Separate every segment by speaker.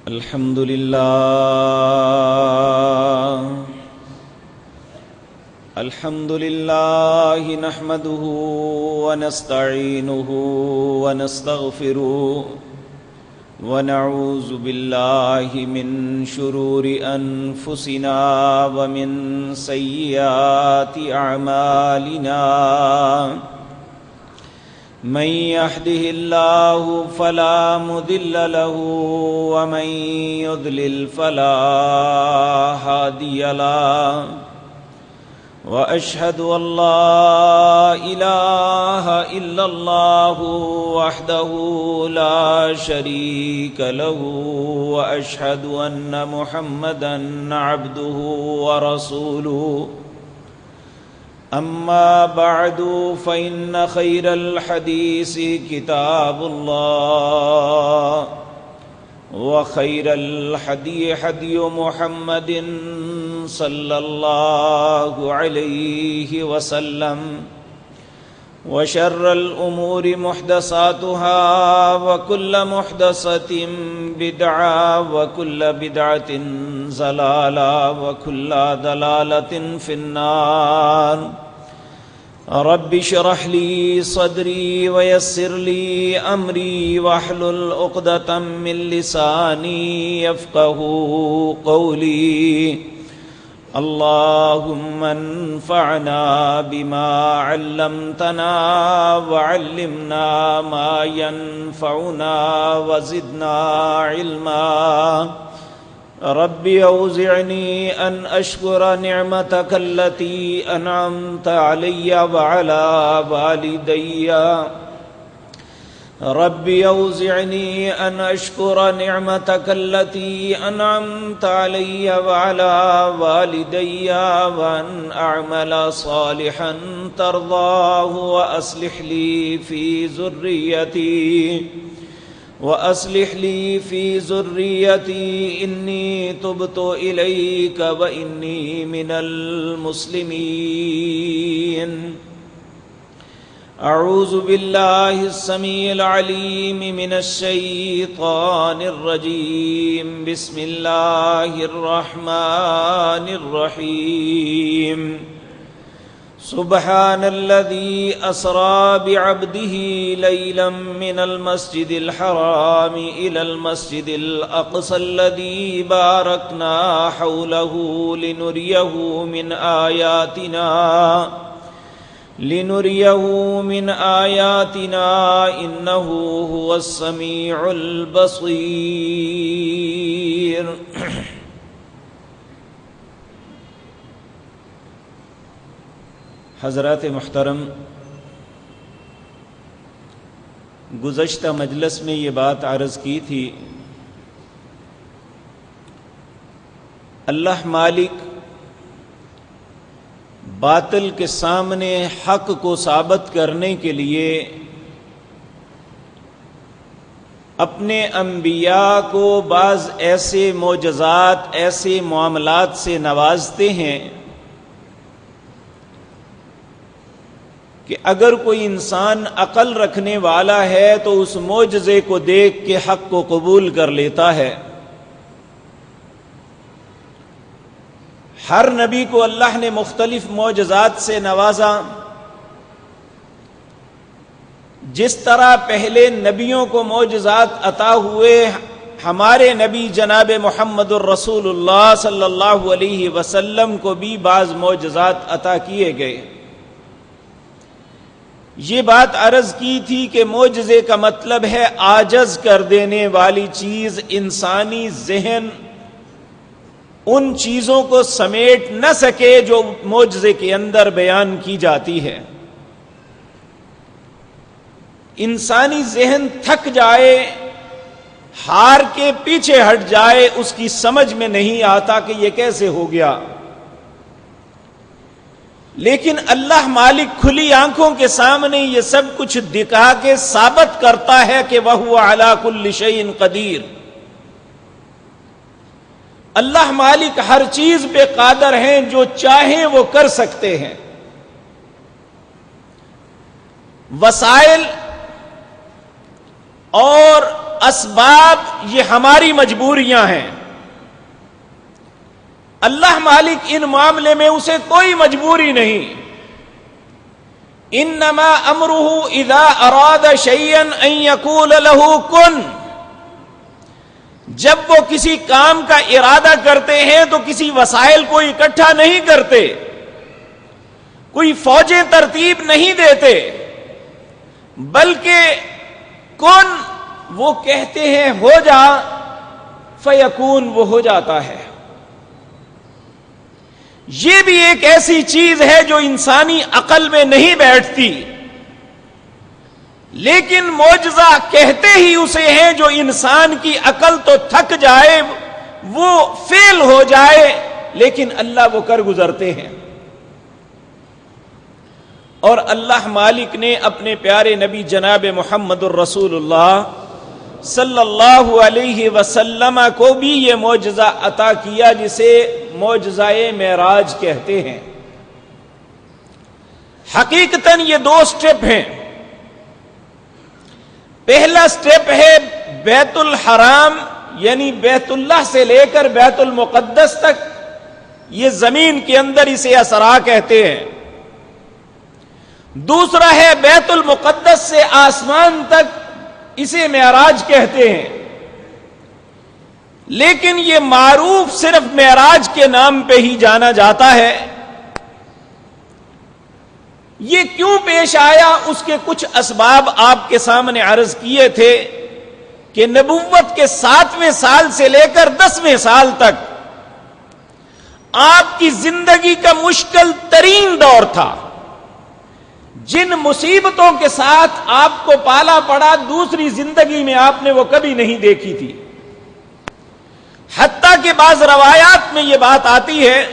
Speaker 1: الحمد لله نحمده ونستعينه ونستغفره ونعوذ بالله من شرور أنفسنا ومن سيئات أعمالنا من يهده الله فلا مضل له ومن يضلل فلا هادي له وأشهد أن لا إله إلا الله وحده لا شريك له وأشهد أن محمدا عبده ورسوله أما بعد فإن خير الحديث كتاب الله وخير الهدي هدي محمد صلى الله عليه وسلم وشر الأمور محدثاتها وكل محدثة بدعة وكل بدعة ضلالة وكل ضلالة في النار رب اشرح لي صدري ويسر لي أمري واحلل عقدة من لساني يفقهوا قولي اللهم انفعنا بما علمتنا وعلمنا ما ينفعنا وزدنا علما رب أوزعني أن أشكر نعمتك التي أنعمت علي وعلى والدي رب أوزعني أن أشكر نعمتك التي أنعمت علي وعلى والدي وأن أعمل صالحا ترضاه وأصلح لي في ذريتي إني تبت إليك وإني من المسلمين أعوذ بالله السميع العليم من الشيطان الرجيم بسم الله الرحمن الرحيم سبحان الذي أسرى بعبده ليلا من المسجد الحرام إلى المسجد الأقصى الذي باركنا حوله لنريه من آياتنا إنه هو السميع البصير حضرات محترم، گزشتہ مجلس میں یہ بات عرض کی تھی، اللہ مالک باطل کے سامنے حق کو ثابت کرنے کے لیے اپنے انبیاء کو بعض ایسے معجزات، ایسے معاملات سے نوازتے ہیں کہ اگر کوئی انسان عقل رکھنے والا ہے تو اس معجزے کو دیکھ کے حق کو قبول کر لیتا ہے۔ ہر نبی کو اللہ نے مختلف معجزات سے نوازا، جس طرح پہلے نبیوں کو معجزات عطا ہوئے، ہمارے نبی جناب محمد الرسول اللہ صلی اللہ علیہ وسلم کو بھی بعض معجزات عطا کیے گئے۔ یہ بات عرض کی تھی کہ معجزے کا مطلب ہے عاجز کر دینے والی چیز۔ انسانی ذہن ان چیزوں کو سمیٹ نہ سکے جو معجزے کے اندر بیان کی جاتی ہے۔ انسانی ذہن تھک جائے، ہار کے پیچھے ہٹ جائے، اس کی سمجھ میں نہیں آتا کہ یہ کیسے ہو گیا۔ لیکن اللہ مالک کھلی آنکھوں کے سامنے یہ سب کچھ دکھا کے ثابت کرتا ہے کہ وَهُوَ عَلَى كُلِّ شَيْءٍ قَدِيرٌ۔ اللہ مالک ہر چیز پہ قادر ہیں، جو چاہیں وہ کر سکتے ہیں۔ وسائل اور اسباب یہ ہماری مجبوریاں ہیں. اللہ مالک ان معاملے میں اسے کوئی مجبوری نہیں. انما امرہ اذا اراد شیئا ان یقول له کن. جب وہ کسی کام کا ارادہ کرتے ہیں تو کسی وسائل کو اکٹھا نہیں کرتے, کوئی فوجیں ترتیب نہیں دیتے, بلکہ کن وہ کہتے ہیں ہو جا, فیکون وہ ہو جاتا ہے. یہ بھی ایک ایسی چیز ہے جو انسانی عقل میں نہیں بیٹھتی, لیکن معجزہ کہتے ہی اسے ہیں جو انسان کی عقل تو تھک جائے, وہ فیل ہو جائے, لیکن اللہ وہ کر گزرتے ہیں. اور اللہ مالک نے اپنے پیارے نبی جناب محمد الرسول اللہ صلی اللہ علیہ وسلم کو بھی یہ معجزہ عطا کیا جسے معجزہ معراج کہتے ہیں. حقیقتاً یہ 2 سٹیپ ہیں. پہلا سٹیپ ہے بیت الحرام یعنی بیت اللہ سے لے کر بیت المقدس تک, یہ زمین کے اندر اسے اسرا کہتے ہیں. دوسرا ہے بیت المقدس سے آسمان تک, اسے معراج کہتے ہیں. لیکن یہ معروف صرف معراج کے نام پہ ہی جانا جاتا ہے. یہ کیوں پیش آیا اس کے کچھ اسباب آپ کے سامنے عرض کیے تھے کہ نبوت کے 7ویں سال سے لے کر 10ویں سال تک آپ کی زندگی کا مشکل ترین دور تھا. جن مصیبتوں کے ساتھ آپ کو پالا پڑا دوسری زندگی میں آپ نے وہ کبھی نہیں دیکھی تھی. حتیٰ کہ بعض روایات میں یہ بات آتی ہے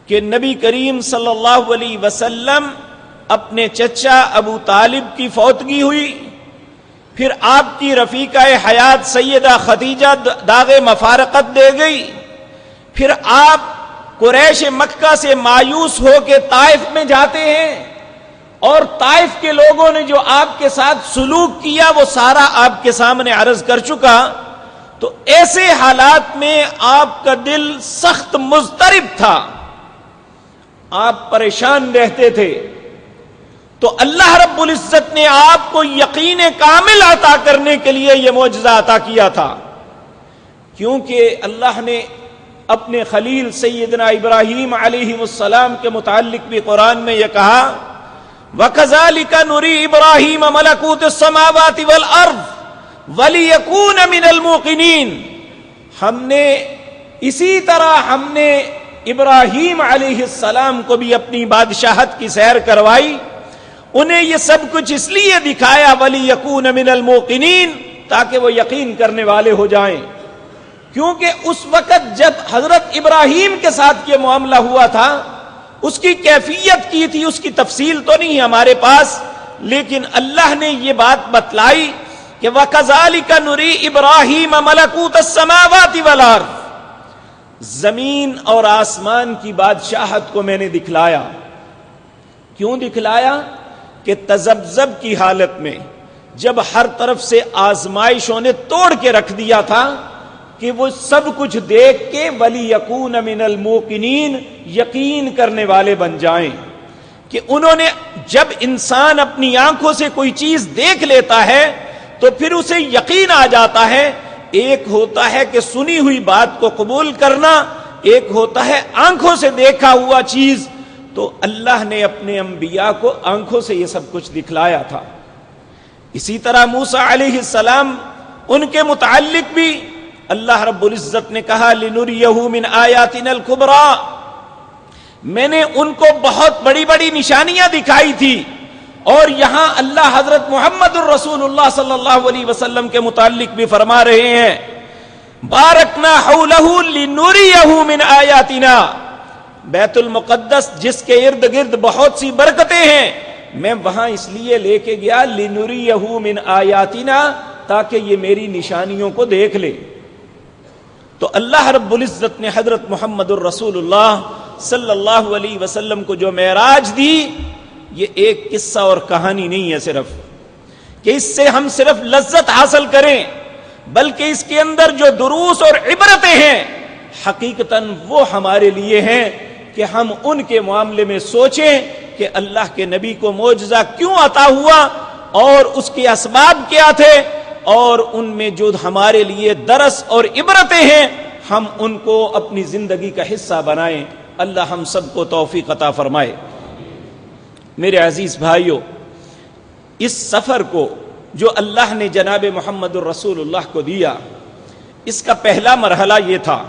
Speaker 1: کہ نبی کریم صلی اللہ علیہ وسلم اپنے چچا ابو طالب کی فوتگی ہوئی, پھر آپ کی رفیقہ حیات سیدہ خدیجہ داغ مفارقت دے گئی, پھر آپ قریش مکہ سے مایوس ہو کے طائف میں جاتے ہیں, اور طائف کے لوگوں نے جو آپ کے ساتھ سلوک کیا وہ سارا آپ کے سامنے عرض کر چکا. تو ایسے حالات میں آپ کا دل سخت مضطرب تھا, آپ پریشان رہتے تھے. تو اللہ رب العزت نے آپ کو یقین کامل عطا کرنے کے لیے یہ معجزہ عطا کیا تھا, کیونکہ اللہ نے اپنے خلیل سیدنا ابراہیم علیہ السلام کے متعلق بھی قرآن میں یہ کہا وَكَذَلِكَ نُرِي إِبْرَاهِيمَ مَلَكُوتَ السَّمَاوَاتِ وَالْأَرْضِ وَلِيَكُونَ مِنَ الْمُوقِنِينَ. ہم نے اسی طرح ہم نے ابراہیم علیہ السلام کو بھی اپنی بادشاہت کی سیر کروائی, انہیں یہ سب کچھ اس لیے دکھایا وَلِيَكُونَ مِنَ الْمُوقِنِينَ تاکہ وہ یقین کرنے والے ہو جائیں. کیونکہ اس وقت جب حضرت ابراہیم کے ساتھ یہ معاملہ ہوا تھا اس کی کیفیت کی تھی, اس کی تفصیل تو نہیں ہمارے پاس, لیکن اللہ نے یہ بات بتلائی کہ وَكَذَلِكَ نُرِي إِبْرَاهِيمَ مَلَكُوتَ السَّمَاوَاتِ وَالْأَرْضِ. زمین اور آسمان کی بادشاہت کو میں نے دکھلایا. کیوں دکھلایا؟ کہ تذبذب کی حالت میں جب ہر طرف سے آزمائشوں نے توڑ کے رکھ دیا تھا کہ وہ سب کچھ دیکھ کے وَلِيَكُونَ مِنَ الْمُوقِنِينَ یقین کرنے والے بن جائیں. کہ انہوں نے جب انسان اپنی آنکھوں سے کوئی چیز دیکھ لیتا ہے تو پھر اسے یقین آ جاتا ہے. ایک ہوتا ہے کہ سنی ہوئی بات کو قبول کرنا, ایک ہوتا ہے آنکھوں سے دیکھا ہوا چیز. تو اللہ نے اپنے انبیاء کو آنکھوں سے یہ سب کچھ دکھلایا تھا. اسی طرح موسیٰ علیہ السلام ان کے متعلق بھی اللہ رب العزت نے کہا لِنُرِيَهُ مِنْ آيَاتِنَا الْكُبْرَى. میں نے ان کو بہت بڑی بڑی نشانیاں دکھائی تھی. اور یہاں اللہ حضرت محمد الرسول اللہ صلی اللہ علیہ وسلم کے متعلق بھی فرما رہے ہیں بارکنا حولہ لنریہ من آیاتنا. بیت المقدس جس کے ارد گرد بہت سی برکتیں ہیں, میں وہاں اس لیے لے کے گیا لنریہ من آیاتنا تاکہ یہ میری نشانیوں کو دیکھ لے. تو اللہ رب العزت نے حضرت محمد الرسول اللہ صلی اللہ علیہ وسلم کو جو معراج دی, یہ ایک قصہ اور کہانی نہیں ہے صرف, کہ اس سے ہم صرف لذت حاصل کریں، بلکہ اس کے اندر جو دروس اور عبرتیں ہیں حقیقتاً وہ ہمارے لیے ہیں کہ ہم ان کے معاملے میں سوچیں کہ اللہ کے نبی کو معجزہ کیوں عطا ہوا اور اس کے اسباب کیا تھے، اور ان میں جو ہمارے لیے درس اور عبرتیں ہیں ہم ان کو اپنی زندگی کا حصہ بنائیں۔ اللہ ہم سب کو توفیق عطا فرمائے۔ میرے عزیز بھائیوں، اس سفر کو جو اللہ نے جناب محمد الرسول اللہ کو دیا، اس کا پہلا مرحلہ یہ تھا۔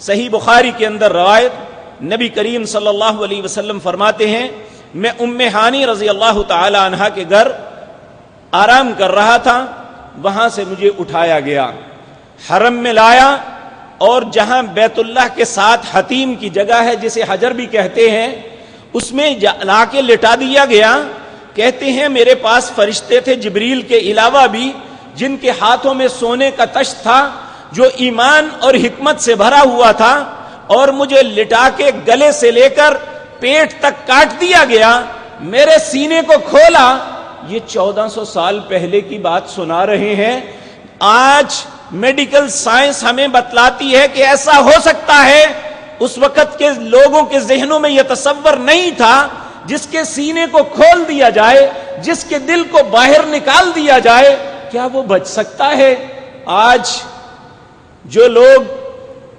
Speaker 1: صحیح بخاری کے اندر روایت، نبی کریم صلی اللہ علیہ وسلم فرماتے ہیں، میں ام ہانی رضی اللہ تعالی عنہا کے گھر آرام کر رہا تھا، وہاں سے مجھے اٹھایا گیا، حرم میں لایا، اور جہاں بیت اللہ کے ساتھ حتیم کی جگہ ہے جسے حجر بھی کہتے ہیں، اس میں لا کے لٹا دیا گیا۔ کہتے ہیں میرے پاس فرشتے تھے جبریل کے علاوہ بھی، جن کے ہاتھوں میں سونے کا تشت تھا جو ایمان اور حکمت سے بھرا ہوا تھا، اور مجھے لٹا کے گلے سے لے کر پیٹ تک کاٹ دیا گیا، میرے سینے کو کھولا۔ یہ 1400 سال پہلے کی بات سنا رہے ہیں۔ آج میڈیکل سائنس ہمیں بتلاتی ہے کہ ایسا ہو سکتا ہے، اس وقت کے لوگوں کے ذہنوں میں یہ تصور نہیں تھا۔ جس کے سینے کو کھول دیا جائے، جس کے دل کو باہر نکال دیا جائے، کیا وہ بچ سکتا ہے؟ آج جو لوگ،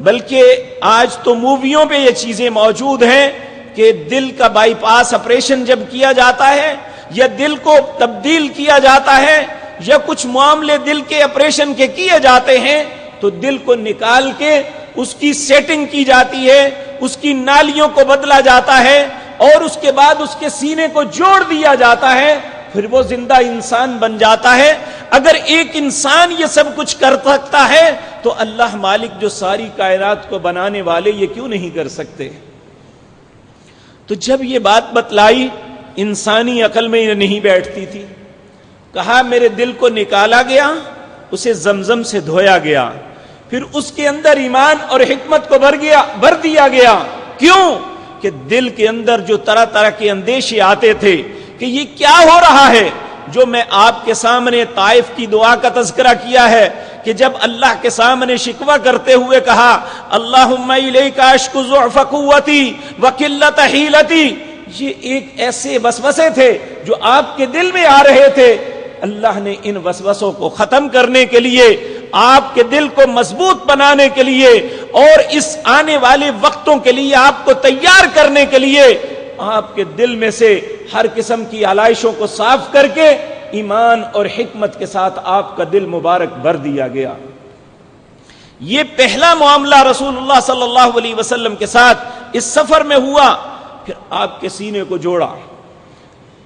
Speaker 1: بلکہ آج تو موویوں پہ یہ چیزیں موجود ہیں کہ دل کا بائی پاس آپریشن جب کیا جاتا ہے یا دل کو تبدیل کیا جاتا ہے یا کچھ معاملے دل کے آپریشن کے کیے جاتے ہیں تو دل کو نکال کے اس کی سیٹنگ کی جاتی ہے، اس کی نالیوں کو بدلا جاتا ہے، اور اس کے بعد اس کے سینے کو جوڑ دیا جاتا ہے، پھر وہ زندہ انسان بن جاتا ہے۔ اگر ایک انسان یہ سب کچھ کر سکتا ہے تو اللہ مالک جو ساری کائنات کو بنانے والے یہ کیوں نہیں کر سکتے؟ تو جب یہ بات بتلائی، انسانی عقل میں یہ نہیں بیٹھتی تھی۔ کہا میرے دل کو نکالا گیا، اسے زمزم سے دھویا گیا، پھر اس کے اندر ایمان اور حکمت کو بھر دیا گیا۔ کیوں؟ کہ دل کے اندر جو طرح طرح کے اندیشے آتے تھے کہ یہ کیا ہو رہا ہے، جو میں آپ کے سامنے طائف کی دعا کا تذکرہ کیا ہے کہ جب اللہ کے سامنے شکوہ کرتے ہوئے کہا اللہم الیک اشکو ضعف قوتی وقلت حیلتی، یہ ایک ایسے وسوسے تھے جو آپ کے دل میں آ رہے تھے۔ اللہ نے ان وسوسوں کو ختم کرنے کے لیے، آپ کے دل کو مضبوط بنانے کے لیے اور اس آنے والے وقتوں کے لیے آپ کو تیار کرنے کے لیے آپ کے دل میں سے ہر قسم کی علائشوں کو صاف کر کے ایمان اور حکمت کے ساتھ آپ کا دل مبارک بھر دیا گیا۔ یہ پہلا معاملہ رسول اللہ صلی اللہ علیہ وسلم کے ساتھ اس سفر میں ہوا۔ پھر آپ کے سینے کو جوڑا۔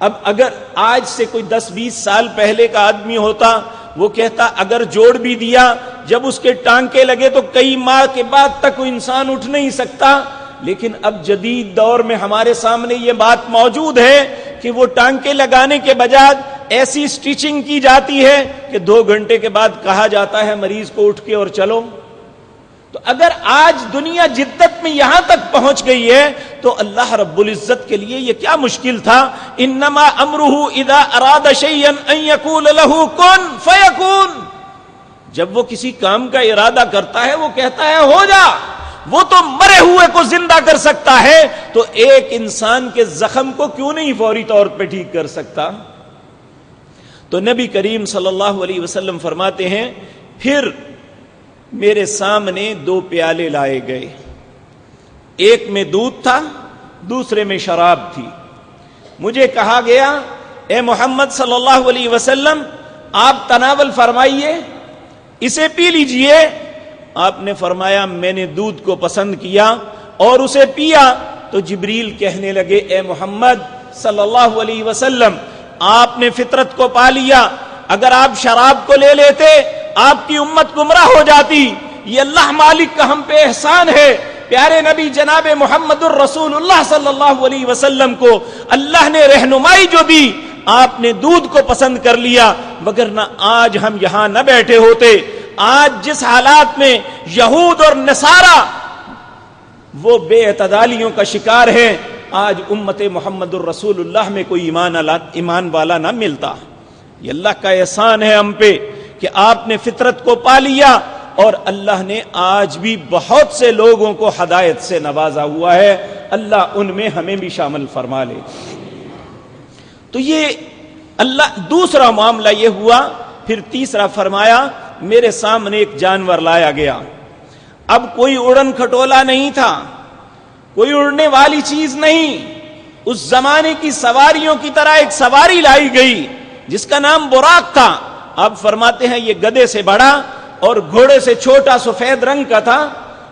Speaker 1: اب اگر آج سے کوئی 10-20 سال پہلے کا آدمی ہوتا، وہ کہتا اگر جوڑ بھی دیا، جب اس کے ٹانکے لگے تو کئی ماہ کے بعد تک کوئی انسان اٹھ نہیں سکتا۔ لیکن اب جدید دور میں ہمارے سامنے یہ بات موجود ہے کہ وہ ٹانکے لگانے کے بجائے ایسی سٹیچنگ کی جاتی ہے کہ 2 گھنٹے کے بعد کہا جاتا ہے مریض کو اٹھ کے اور چلو۔ تو اگر آج دنیا جدت میں یہاں تک پہنچ گئی ہے تو اللہ رب العزت کے لیے یہ کیا مشکل تھا؟ انما امرہ اذا اراد شیئا ان یقول له کن فیکون۔ جب وہ کسی کام کا ارادہ کرتا ہے وہ کہتا ہے ہو جا۔ وہ تو مرے ہوئے کو زندہ کر سکتا ہے، تو ایک انسان کے زخم کو کیوں نہیں فوری طور پہ ٹھیک کر سکتا؟ تو نبی کریم صلی اللہ علیہ وسلم فرماتے ہیں پھر میرے سامنے 2 پیالے لائے گئے، ایک میں دودھ تھا، دوسرے میں شراب تھی۔ مجھے کہا گیا اے محمد صلی اللہ علیہ وسلم آپ تناول فرمائیے، اسے پی لیجئے۔ آپ نے فرمایا میں نے دودھ کو پسند کیا اور اسے پیا، تو جبریل کہنے لگے اے محمد صلی اللہ علیہ وسلم آپ نے فطرت کو پا لیا، اگر آپ شراب کو لے لیتے آپ کی امت گمراہ ہو جاتی۔ یہ اللہ مالک کا ہم پہ احسان ہے، پیارے نبی جناب محمد الرسول اللہ صلی اللہ علیہ وسلم کو اللہ نے رہنمائی جو دی، آپ نے دودھ کو پسند کر لیا، وگرنہ آج ہم یہاں نہ بیٹھے ہوتے۔ آج جس حالات میں یہود اور نصارہ وہ بے اعتدالیوں کا شکار ہیں، آج امت محمد الرسول اللہ میں کوئی ایمان والا نہ ملتا۔ یہ اللہ کا احسان ہے ہم پہ کہ آپ نے فطرت کو پا لیا، اور اللہ نے آج بھی بہت سے لوگوں کو ہدایت سے نوازا ہوا ہے، اللہ ان میں ہمیں بھی شامل فرما لے۔ تو یہ اللہ دوسرا معاملہ یہ ہوا۔ پھر تیسرا فرمایا میرے سامنے ایک جانور لایا گیا۔ اب کوئی اڑن کھٹولا نہیں تھا، کوئی اڑنے والی چیز نہیں، اس زمانے کی سواریوں کی طرح ایک سواری لائی گئی جس کا نام براق تھا۔ آپ فرماتے ہیں یہ گدھے سے بڑا اور گھوڑے سے چھوٹا سفید رنگ کا تھا،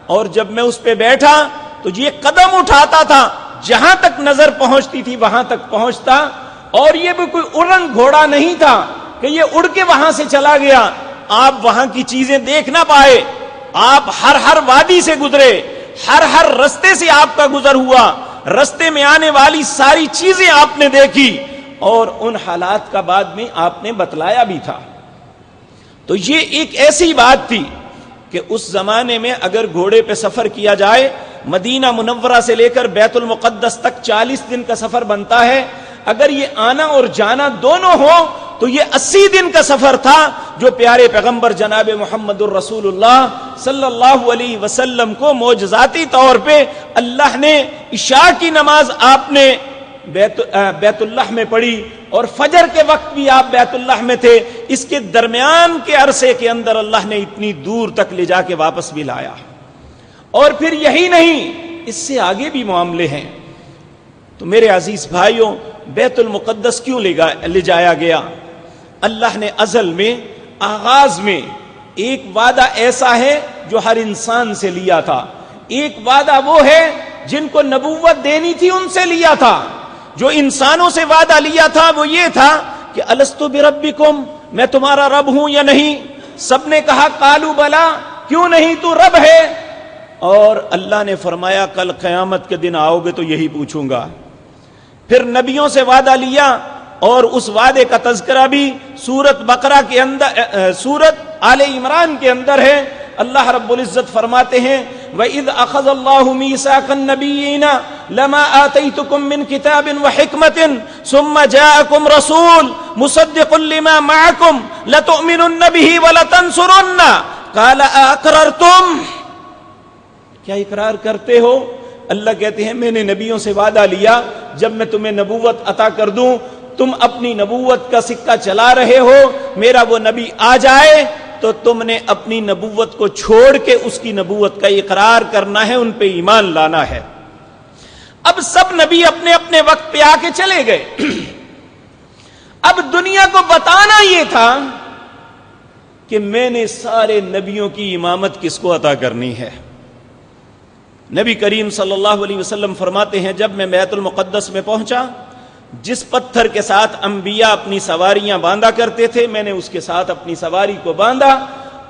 Speaker 1: اور جب میں اس پہ بیٹھا تو یہ قدم اٹھاتا تھا، جہاں تک نظر پہنچتی تھی وہاں تک پہنچتا، اور یہ بھی کوئی اڑن گھوڑا نہیں تھا کہ یہ اڑ کے وہاں سے چلا گیا، آپ وہاں کی چیزیں دیکھ نہ پائے، آپ ہر وادی سے گزرے، ہر رستے سے آپ کا گزر ہوا، رستے میں آنے والی ساری چیزیں آپ نے دیکھی، اور ان حالات کا بعد میں آپ نے بتلایا بھی تھا۔ تو یہ ایک ایسی بات تھی کہ اس زمانے میں اگر گھوڑے پہ سفر کیا جائے، مدینہ منورہ سے لے کر بیت المقدس تک 40 دن کا سفر بنتا ہے، اگر یہ آنا اور جانا دونوں ہو تو یہ 80 دن کا سفر تھا، جو پیارے پیغمبر جناب محمد الرسول اللہ صلی اللہ علیہ وسلم کو معجزاتی طور پہ اللہ نے عشاء کی نماز آپ نے بیت اللہ میں پڑھی، اور فجر کے وقت بھی آپ بیت اللہ میں تھے، اس کے درمیان کے عرصے کے اندر اللہ نے اتنی دور تک لے جا کے واپس بھی لایا۔ اور پھر یہی نہیں، اس سے آگے بھی معاملے ہیں۔ تو میرے عزیز بھائیوں، بیت المقدس کیوں لے جایا گیا؟ اللہ نے ازل میں آغاز میں ایک وعدہ ایسا ہے جو ہر انسان سے لیا تھا، ایک وعدہ وہ ہے جن کو نبوت دینی تھی ان سے لیا تھا۔ جو انسانوں سے وعدہ لیا تھا وہ یہ تھا کہ الستو بربکم، میں تمہارا رب ہوں یا نہیں؟ سب نے کہا قالوا بلا، کیوں نہیں، تو رب ہے۔ اور اللہ نے فرمایا کل قیامت کے دن آؤ گے تو یہی پوچھوں گا۔ پھر نبیوں سے وعدہ لیا، اور اس وعدے کا تذکرہ بھی سورت بقرہ کے اندر، سورت آل عمران کے اندر ہے۔ اللہ رب العزت فرماتے ہیں وَإِذْ أَخَذَ اللَّهُ مِيثَاقَ النَّبِيِّينَ لَمَا آتَيْتُكُم مِّن كِتَابٍ وَحِكْمَةٍ ثُمَّ جَاءَكُمْ رَسُولٌ مُصَدِّقٌ لِّمَا مَعَكُمْ لَتُؤْمِنُنَّ بِهِ وَلَتَنصُرُنَّ قَالَ أَأَقْرَرْتُمْ، کیا اقرار کرتے ہو؟ اللہ کہتے ہیں میں نے نبیوں سے وعدہ لیا جب میں تمہیں نبوت عطا کر دوں تم اپنی نبوت کا سکہ چلا رہے ہو، میرا وہ نبی آ جائے تو تم نے اپنی نبوت کو چھوڑ کے اس کی نبوت کا اقرار کرنا ہے، ان پہ ایمان لانا ہے۔ اب سب نبی اپنے اپنے وقت پہ آ کے چلے گئے۔ اب دنیا کو بتانا یہ تھا کہ میں نے سارے نبیوں کی امامت کس کو عطا کرنی ہے۔ نبی کریم صلی اللہ علیہ وسلم فرماتے ہیں جب میں بیت المقدس میں پہنچا، جس پتھر کے ساتھ انبیاء اپنی سواریاں باندھا کرتے تھے میں نے اس کے ساتھ اپنی سواری کو باندھا،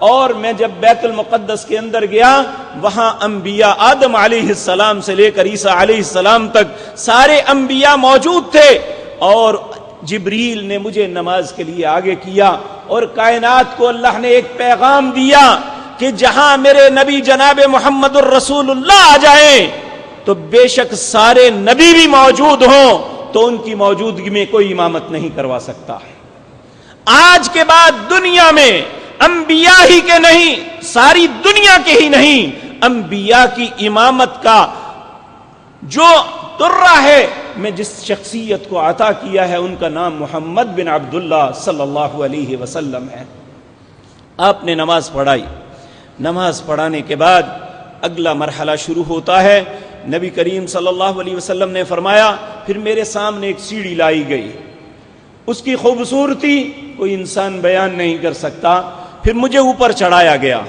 Speaker 1: اور میں جب بیت المقدس کے اندر گیا وہاں انبیاء آدم علیہ السلام سے لے کر عیسیٰ علیہ السلام تک سارے انبیاء موجود تھے، اور جبریل نے مجھے نماز کے لیے آگے کیا، اور کائنات کو اللہ نے ایک پیغام دیا کہ جہاں میرے نبی جناب محمد الرسول اللہ آ جائیں تو بے شک سارے نبی بھی موجود ہوں تو ان کی موجودگی میں کوئی امامت نہیں کروا سکتا۔ آج کے بعد دنیا میں انبیاء ہی کے نہیں، ساری دنیا کے ہی نہیں، انبیاء کی امامت کا جو درہ ہے میں جس شخصیت کو عطا کیا ہے ان کا نام محمد بن عبداللہ صلی اللہ علیہ وسلم ہے۔ آپ نے نماز پڑھائی، نماز پڑھانے کے بعد اگلا مرحلہ شروع ہوتا ہے۔ نبی کریم صلی اللہ علیہ وسلم نے فرمایا پھر میرے سامنے ایک سیڑھی لائی گئی، اس کی خوبصورتی کوئی انسان بیان نہیں کر سکتا۔ پھر مجھے اوپر چڑھایا گیا،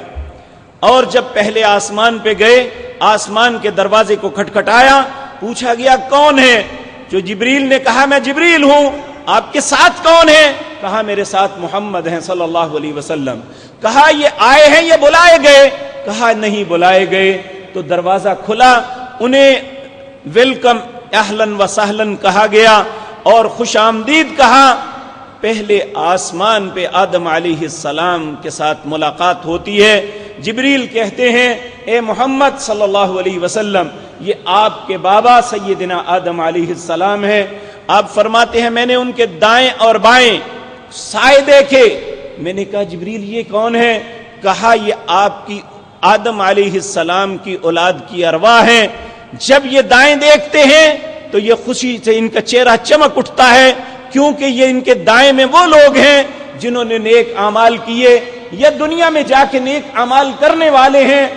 Speaker 1: اور جب پہلے آسمان پہ گئے آسمان کے دروازے کو کھٹکھٹایا، پوچھا گیا کون ہے؟ جو جبریل نے کہا میں جبریل ہوں۔ آپ کے ساتھ کون ہے؟ کہا میرے ساتھ محمد ہیں صلی اللہ علیہ وسلم۔ کہا یہ آئے ہیں یا بلائے گئے؟ کہا نہیں بلائے گئے۔ تو دروازہ کھلا، انہیں ویلکم اہلن و سہلن کہا گیا اور خوش آمدید کہا۔ پہلے آسمان پہ آدم علیہ السلام کے ساتھ ملاقات ہوتی ہے۔ جبریل کہتے ہیں اے محمد صلی اللہ علیہ وسلم یہ آپ کے بابا سیدنا آدم علیہ السلام ہے۔ آپ فرماتے ہیں میں نے ان کے دائیں اور بائیں سائے دیکھے. میں نے کہا جبریل یہ کون ہے؟ کہا یہ آپ کی آدم علیہ السلام کی اولاد کی ارواح ہیں. جب یہ دائیں دیکھتے ہیں تو یہ خوشی سے ان کا چہرہ چمک اٹھتا ہے، کیونکہ یہ ان کے دائیں میں وہ لوگ ہیں جنہوں نے نیک اعمال کیے یا دنیا میں جا کے نیک اعمال کرنے والے ہیں.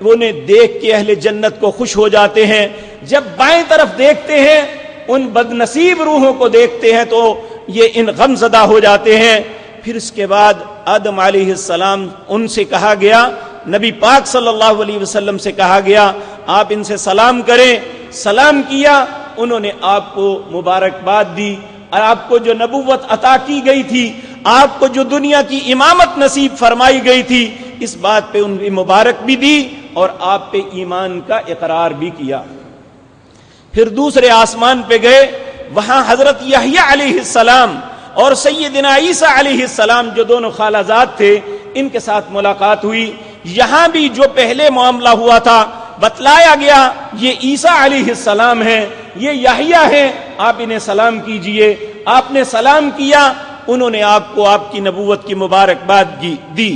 Speaker 1: انہیں دیکھ کے اہل جنت کو خوش ہو جاتے ہیں. جب بائیں طرف دیکھتے ہیں ان بد نصیب روحوں کو دیکھتے ہیں تو یہ ان غم زدہ ہو جاتے ہیں. پھر اس کے بعد آدم علیہ السلام ان سے کہا گیا، نبی پاک صلی اللہ علیہ وسلم سے کہا گیا آپ ان سے سلام کریں. سلام کیا، انہوں نے آپ کو مبارکباد دی اور آپ کو جو نبوت عطا کی گئی تھی، آپ کو جو دنیا کی امامت نصیب فرمائی گئی تھی، اس بات پہ ان کی مبارک بھی دی اور آپ پہ ایمان کا اقرار بھی کیا. پھر دوسرے آسمان پہ گئے، وہاں حضرت یحییٰ علیہ السلام اور سیدنا عیسیٰ علیہ السلام جو دونوں خالہ زاد تھے ان کے ساتھ ملاقات ہوئی. یہاں بھی جو پہلے معاملہ ہوا تھا بتلایا گیا، یہ عیسیٰ علیہ السلام ہیں، یہ یحییٰ ہیں، آپ انہیں سلام کیجئے. آپ نے سلام کیا، انہوں نے آپ کو آپ کی نبوت کی مبارکباد دی.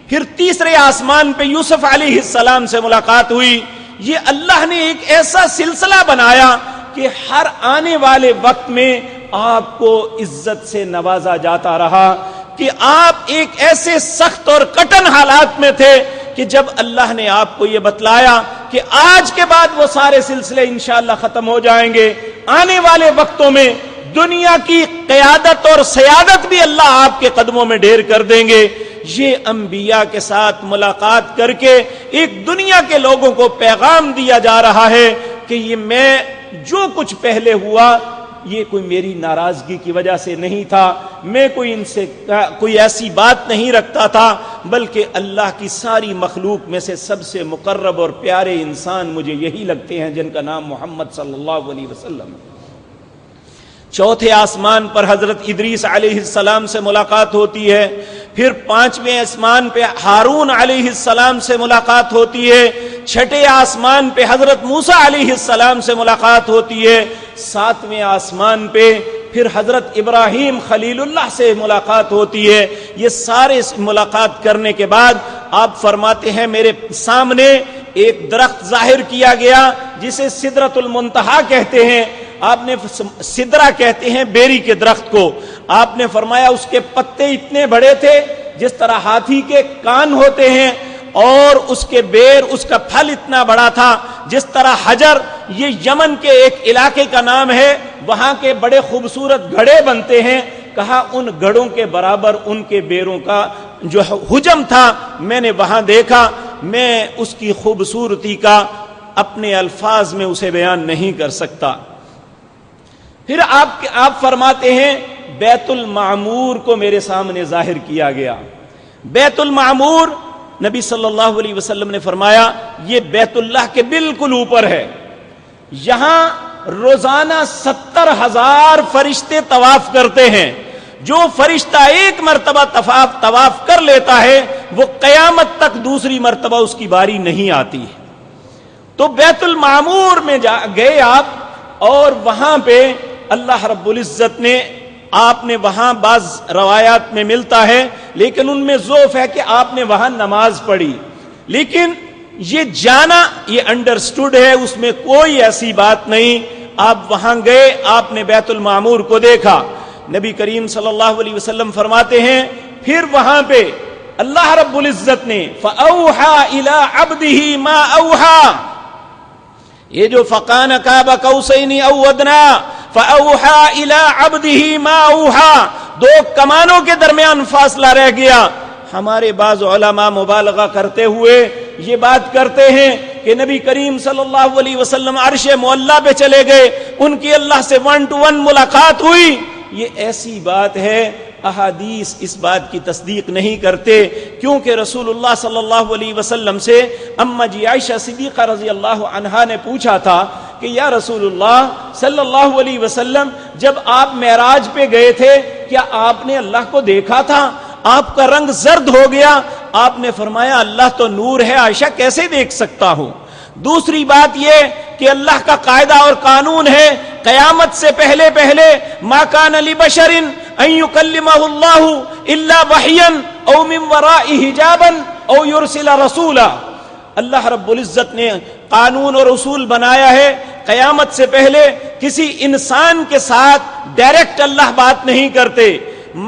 Speaker 1: پھر تیسرے آسمان پہ یوسف علیہ السلام سے ملاقات ہوئی. یہ اللہ نے ایک ایسا سلسلہ بنایا کہ ہر آنے والے وقت میں آپ کو عزت سے نوازا جاتا رہا، کہ آپ ایک ایسے سخت اور کٹن حالات میں تھے کہ جب اللہ نے آپ کو یہ بتلایا کہ آج کے بعد وہ سارے سلسلے انشاءاللہ ختم ہو جائیں گے، آنے والے وقتوں میں دنیا کی قیادت اور سیادت بھی اللہ آپ کے قدموں میں ڈھیر کر دیں گے. یہ انبیاء کے ساتھ ملاقات کر کے ایک دنیا کے لوگوں کو پیغام دیا جا رہا ہے کہ یہ میں جو کچھ پہلے ہوا یہ کوئی میری ناراضگی کی وجہ سے نہیں تھا، میں کوئی ان سے کوئی ایسی بات نہیں رکھتا تھا، بلکہ اللہ کی ساری مخلوق میں سے سب سے مقرب اور پیارے انسان مجھے یہی لگتے ہیں جن کا نام محمد صلی اللہ علیہ وسلم. چوتھے آسمان پر حضرت ادریس علیہ السلام سے ملاقات ہوتی ہے. پھر پانچویں آسمان پہ ہارون علیہ السلام سے ملاقات ہوتی ہے. چھٹے آسمان پہ حضرت موسیٰ علیہ السلام سے ملاقات ہوتی ہے. ساتویں آسمان پہ پھر حضرت ابراہیم خلیل اللہ سے ملاقات ہوتی ہے. یہ سارے ملاقات کرنے کے بعد آپ فرماتے ہیں میرے سامنے ایک درخت ظاہر کیا گیا جسے سدرۃ المنتہا کہتے ہیں. آپ نے سدرہ کہتے ہیں بیری کے درخت کو. آپ نے فرمایا اس کے پتے اتنے بڑے تھے جس طرح ہاتھی کے کان ہوتے ہیں، اور اس کے بیر، اس کا پھل اتنا بڑا تھا جس طرح حجر. یہ یمن کے ایک علاقے کا نام ہے، وہاں کے بڑے خوبصورت گھڑے بنتے ہیں. کہا ان گھڑوں کے برابر ان کے بیروں کا جو حجم تھا میں نے وہاں دیکھا. میں اس کی خوبصورتی کا اپنے الفاظ میں اسے بیان نہیں کر سکتا. پھر آپ فرماتے ہیں بیت المعمور کو میرے سامنے ظاہر کیا گیا. بیت المعمور نبی صلی اللہ علیہ وسلم نے فرمایا یہ بیت اللہ کے بالکل اوپر ہے. یہاں روزانہ 70,000 فرشتے طواف کرتے ہیں. جو فرشتہ ایک مرتبہ طواف کر لیتا ہے وہ قیامت تک دوسری مرتبہ اس کی باری نہیں آتی. تو بیت المعمور میں گئے آپ، اور وہاں پہ اللہ رب العزت نے آپ نے وہاں بعض روایات میں ملتا ہے لیکن ان میں ضعف ہے کہ آپ نے وہاں نماز پڑھی، لیکن یہ جانا یہ انڈرسٹوڈ ہے، اس میں کوئی ایسی بات نہیں. آپ وہاں گئے، آپ نے بیت المعمور کو دیکھا. نبی کریم صلی اللہ علیہ وسلم فرماتے ہیں پھر وہاں پہ اللہ رب العزت نے فَأَوْحَى إِلَىٰ عَبْدِهِ مَا أَوْحَى، یہ جو فَقَانَ قَابَ قَوْسَيْنِ أَوْ أَدْنَىٰ فَأَوْحَى إِلَىٰ عَبْدِهِ مَا أَوْحَىٰ، دو کمانوں کے درمیان فاصلہ رہ گیا. ہمارے بعض علماء مبالغہ کرتے ہوئے یہ بات کرتے ہیں کہ نبی کریم صلی اللہ علیہ وسلم عرش معلیٰ پہ چلے گئے، ان کی اللہ سے 1 to 1 ملاقات ہوئی. یہ ایسی بات ہے، احادیث اس بات کی تصدیق نہیں کرتے، کیونکہ رسول اللہ صلی اللہ علیہ وسلم سے اما جی عائشہ صدیقہ رضی اللہ عنہا نے پوچھا تھا کہ یا رسول اللہ صلی اللہ علیہ وسلم جب آپ معراج پہ گئے تھے کیا آپ نے اللہ کو دیکھا تھا؟ آپ کا رنگ زرد ہو گیا. آپ نے فرمایا اللہ تو نور ہے، عائشہ کیسے دیکھ سکتا ہوں. دوسری بات یہ کہ اللہ کا قاعدہ اور قانون ہے قیامت سے پہلے ما کان لبشر ان یکلمہ اللہ الا وحیا او من وراء حجابا او یرسل رسولا. اللہ رب العزت نے قانون اور اصول بنایا ہے قیامت سے پہلے کسی انسان کے ساتھ ڈائریکٹ اللہ بات نہیں کرتے.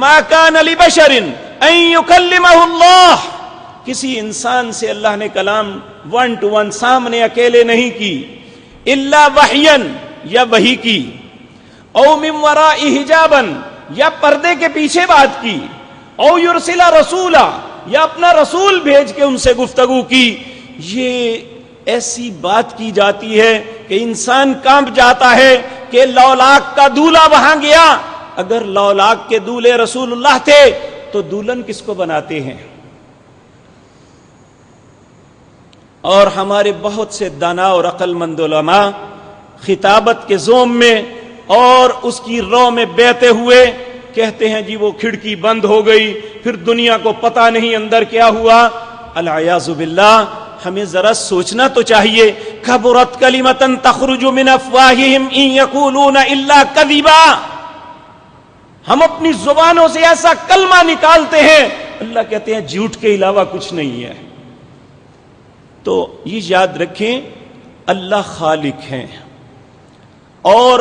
Speaker 1: ما کان لبشر ان یکلمہ اللہ، کسی انسان سے اللہ نے کلام 1 to 1 سامنے اکیلے نہیں کی. الا وحیا، یا وحی کی. او من وراء حجابا، یا پردے کے پیچھے بات کی. او یرسل رسولا، یا اپنا رسول بھیج کے ان سے گفتگو کی. یہ ایسی بات کی جاتی ہے کہ انسان کانپ جاتا ہے کہ لولاک کا دولہا وہاں گیا. اگر لولاک کے دولہے رسول اللہ تھے تو دلہن کس کو بناتے ہیں؟ اور ہمارے بہت سے دانا اور عقل مند علماء خطابت کے زوم میں اور اس کی رو میں بہتے ہوئے کہتے ہیں جی وہ کھڑکی بند ہو گئی، پھر دنیا کو پتہ نہیں اندر کیا ہوا. العیاذ باللہ. ہمیں ذرا سوچنا تو چاہیے. کبرت کلمۃ تخرج من افواہہم ان یقولون الا کذبا. ہم اپنی زبانوں سے ایسا کلمہ نکالتے ہیں، اللہ کہتے ہیں جھوٹ کے علاوہ کچھ نہیں ہے. تو یہ یاد رکھیں اللہ خالق ہیں، اور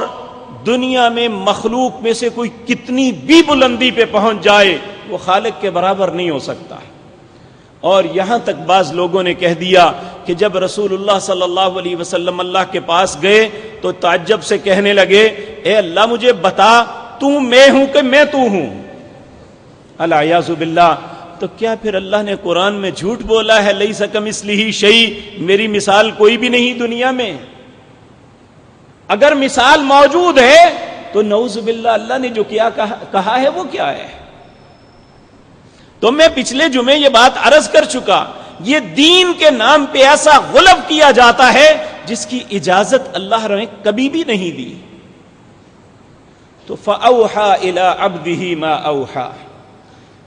Speaker 1: دنیا میں مخلوق میں سے کوئی کتنی بھی بلندی پہ پہنچ جائے وہ خالق کے برابر نہیں ہو سکتا. اور یہاں تک بعض لوگوں نے کہہ دیا کہ جب رسول اللہ صلی اللہ علیہ وسلم اللہ کے پاس گئے تو تعجب سے کہنے لگے اے اللہ مجھے بتا تو میں ہوں کہ میں تو ہوں. العیاذ باللہ. تو کیا پھر اللہ نے قرآن میں جھوٹ بولا ہے؟ لیس کمثلہ شیء، میری مثال کوئی بھی نہیں دنیا میں؟ اگر مثال موجود ہے تو نعوذ باللہ اللہ نے جو کیا کہا ہے وہ کیا ہے؟ تو میں پچھلے جمعے یہ بات عرض کر چکا، یہ دین کے نام پہ ایسا غلب کیا جاتا ہے جس کی اجازت اللہ نے کبھی بھی نہیں دی. تو فَأَوْحَى إِلَىٰ عَبْدِهِ مَا أَوْحَى.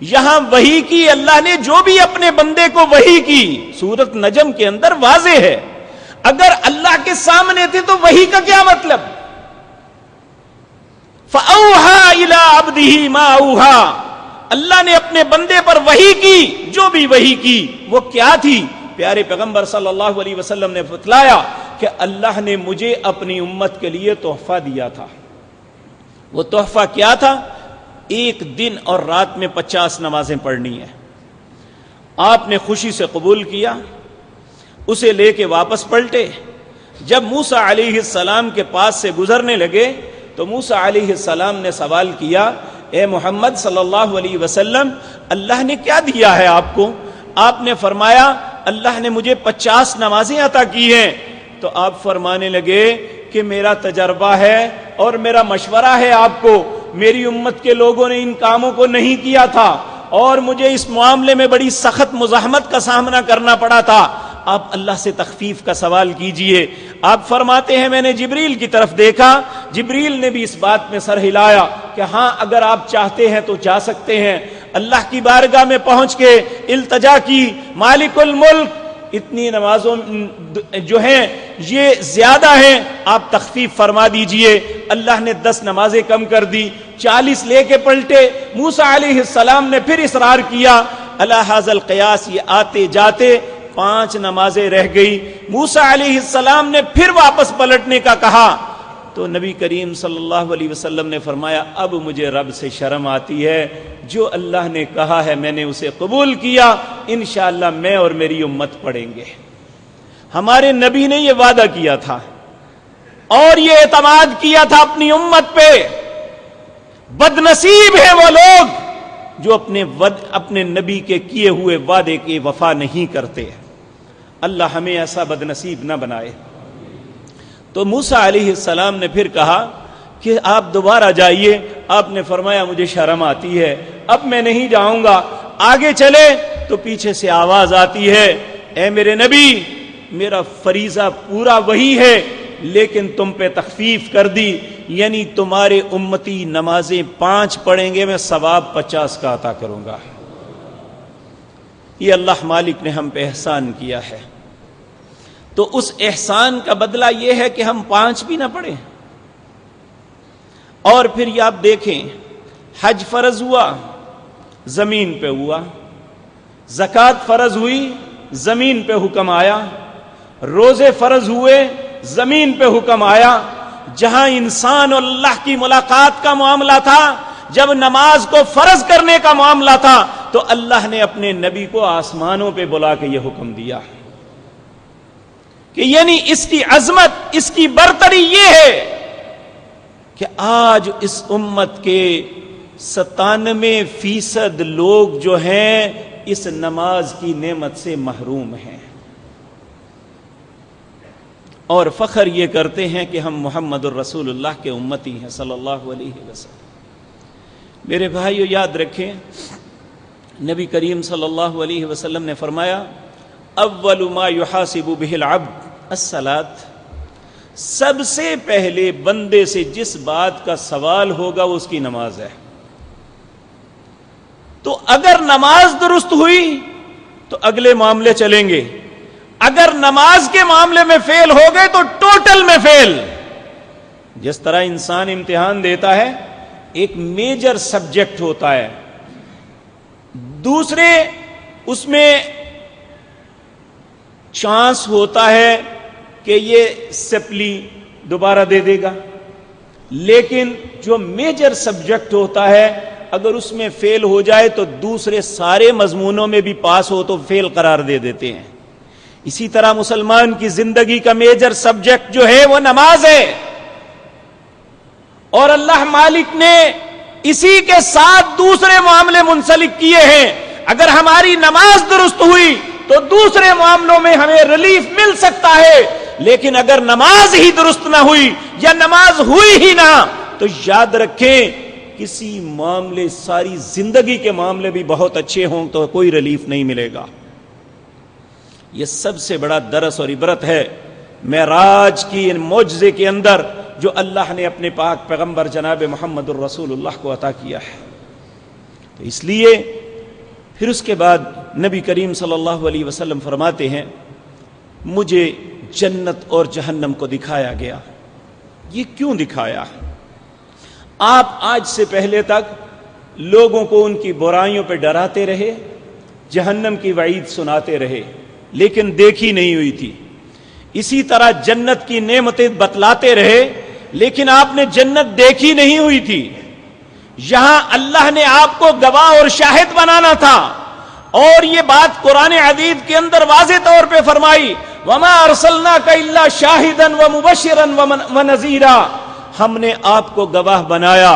Speaker 1: یہاں وحی کی اللہ نے جو بھی اپنے بندے کو وحی کی، سورۃ نجم کے اندر واضح ہے. اگر اللہ کے سامنے تھے تو وحی کا کیا مطلب؟ فَأَوْحَى إِلَىٰ عَبْدِهِ مَا أَوْحَى. اللہ نے اپنے بندے پر وحی کی، جو بھی وحی کی وہ کیا تھی؟ پیارے پیغمبر صلی اللہ علیہ وسلم نے بتلایا کہ اللہ نے مجھے اپنی امت کے لیے تحفہ دیا تھا. وہ تحفہ کیا تھا؟ ایک دن اور رات میں 50 نمازیں پڑھنی ہیں. آپ نے خوشی سے قبول کیا، اسے لے کے واپس پلٹے. جب موسیٰ علیہ السلام کے پاس سے گزرنے لگے تو موسیٰ علیہ السلام نے سوال کیا اے محمد صلی اللہ علیہ وسلم اللہ نے کیا دیا ہے آپ کو؟ آپ نے فرمایا اللہ نے مجھے 50 نمازیں عطا کی ہیں. تو آپ فرمانے لگے کہ میرا تجربہ ہے اور میرا مشورہ ہے آپ کو، میری امت کے لوگوں نے ان کاموں کو نہیں کیا تھا اور مجھے اس معاملے میں بڑی سخت مزاحمت کا سامنا کرنا پڑا تھا. آپ اللہ سے تخفیف کا سوال کیجئے. آپ فرماتے ہیں میں نے جبریل کی طرف دیکھا، جبریل نے بھی اس بات میں سر ہلایا کہ ہاں اگر آپ چاہتے ہیں تو جا سکتے ہیں. اللہ کی بارگاہ میں پہنچ کے التجا کی مالک الملک اتنی نمازوں جو ہیں یہ زیادہ ہیں، آپ تخفیف فرما دیجئے. اللہ نے 10 نمازیں کم کر دی، 40 لے کے پلٹے. موسیٰ علیہ السلام نے پھر اصرار کیا. علی ھذا القیاس یہ آتے جاتے 5 نمازیں رہ گئی. موسیٰ علیہ السلام نے پھر واپس پلٹنے کا کہا تو نبی کریم صلی اللہ علیہ وسلم نے فرمایا اب مجھے رب سے شرم آتی ہے، جو اللہ نے کہا ہے میں نے اسے قبول کیا، انشاءاللہ میں اور میری امت پڑھیں گے. ہمارے نبی نے یہ وعدہ کیا تھا اور یہ اعتماد کیا تھا اپنی امت پہ. بد نصیب ہیں وہ لوگ جو اپنے نبی کے کیے ہوئے وعدے کی وفا نہیں کرتے. اللہ ہمیں ایسا بد نصیب نہ بنائے. تو موسیٰ علیہ السلام نے پھر کہا کہ آپ دوبارہ جائیے. آپ نے فرمایا مجھے شرم آتی ہے، اب میں نہیں جاؤں گا. آگے چلے تو پیچھے سے آواز آتی ہے اے میرے نبی میرا فریضہ پورا وہی ہے لیکن تم پہ تخفیف کر دی، یعنی تمہارے امتی نمازیں 5 پڑھیں گے، میں ثواب 50 کا عطا کروں گا. یہ اللہ مالک نے ہم پہ احسان کیا ہے. تو اس احسان کا بدلہ یہ ہے کہ ہم 5 بھی نہ پڑھیں. اور پھر یہ آپ دیکھیں حج فرض ہوا، زمین پہ ہوا، زکوٰۃ فرض ہوئی، زمین پہ حکم آیا، روزے فرض ہوئے، زمین پہ حکم آیا۔ جہاں انسان اور اللہ کی ملاقات کا معاملہ تھا، جب نماز کو فرض کرنے کا معاملہ تھا، تو اللہ نے اپنے نبی کو آسمانوں پہ بلا کے یہ حکم دیا کہ یعنی اس کی عظمت، اس کی برتری یہ ہے کہ آج اس امت کے 97% لوگ جو ہیں اس نماز کی نعمت سے محروم ہیں، اور فخر یہ کرتے ہیں کہ ہم محمد الرسول اللہ کے امتی ہیں صلی اللہ علیہ وسلم۔ میرے بھائیو یاد رکھیں، نبی کریم صلی اللہ علیہ وسلم نے فرمایا اول ما یحاسب بہ العبد الصلاۃ، سب سے پہلے بندے سے جس بات کا سوال ہوگا وہ اس کی نماز ہے۔ تو اگر نماز درست ہوئی تو اگلے معاملے چلیں گے، اگر نماز کے معاملے میں فیل ہو گئے تو ٹوٹل میں فیل۔ جس طرح انسان امتحان دیتا ہے، ایک میجر سبجیکٹ ہوتا ہے، دوسرے اس میں چانس ہوتا ہے کہ یہ سپلی دوبارہ دے دے گا، لیکن جو میجر سبجیکٹ ہوتا ہے اگر اس میں فیل ہو جائے تو دوسرے سارے مضمونوں میں بھی پاس ہو تو فیل قرار دے دیتے ہیں۔ اسی طرح مسلمان کی زندگی کا میجر سبجیکٹ جو ہے وہ نماز ہے، اور اللہ مالک نے اسی کے ساتھ دوسرے معاملے منسلک کیے ہیں۔ اگر ہماری نماز درست ہوئی تو دوسرے معاملوں میں ہمیں ریلیف مل سکتا ہے، لیکن اگر نماز ہی درست نہ ہوئی یا نماز ہوئی ہی نہ تو یاد رکھیں کسی معاملے، ساری زندگی کے معاملے بھی بہت اچھے ہوں تو کوئی ریلیف نہیں ملے گا۔ یہ سب سے بڑا درس اور عبرت ہے معراج کی ان معجزے کے اندر جو اللہ نے اپنے پاک پیغمبر جناب محمد الرسول اللہ کو عطا کیا ہے۔ تو اس لیے پھر اس کے بعد نبی کریم صلی اللہ علیہ وسلم فرماتے ہیں مجھے جنت اور جہنم کو دکھایا گیا۔ یہ کیوں دکھایا؟ آپ آج سے پہلے تک لوگوں کو ان کی برائیوں پہ ڈراتے رہے، جہنم کی وعید سناتے رہے، لیکن دیکھی نہیں ہوئی تھی۔ اسی طرح جنت کی نعمتیں بتلاتے رہے، لیکن آپ نے جنت دیکھی نہیں ہوئی تھی۔ یہاں اللہ نے آپ کو گواہ اور شاہد بنانا تھا، اور یہ بات قرآن عزیز کے اندر واضح طور پہ فرمائی وَمَا أَرْسَلْنَاكَ إِلَّا شَاهِدًا وَمُبَشِّرًا وَنَذِيرًا، ہم نے آپ کو گواہ بنایا،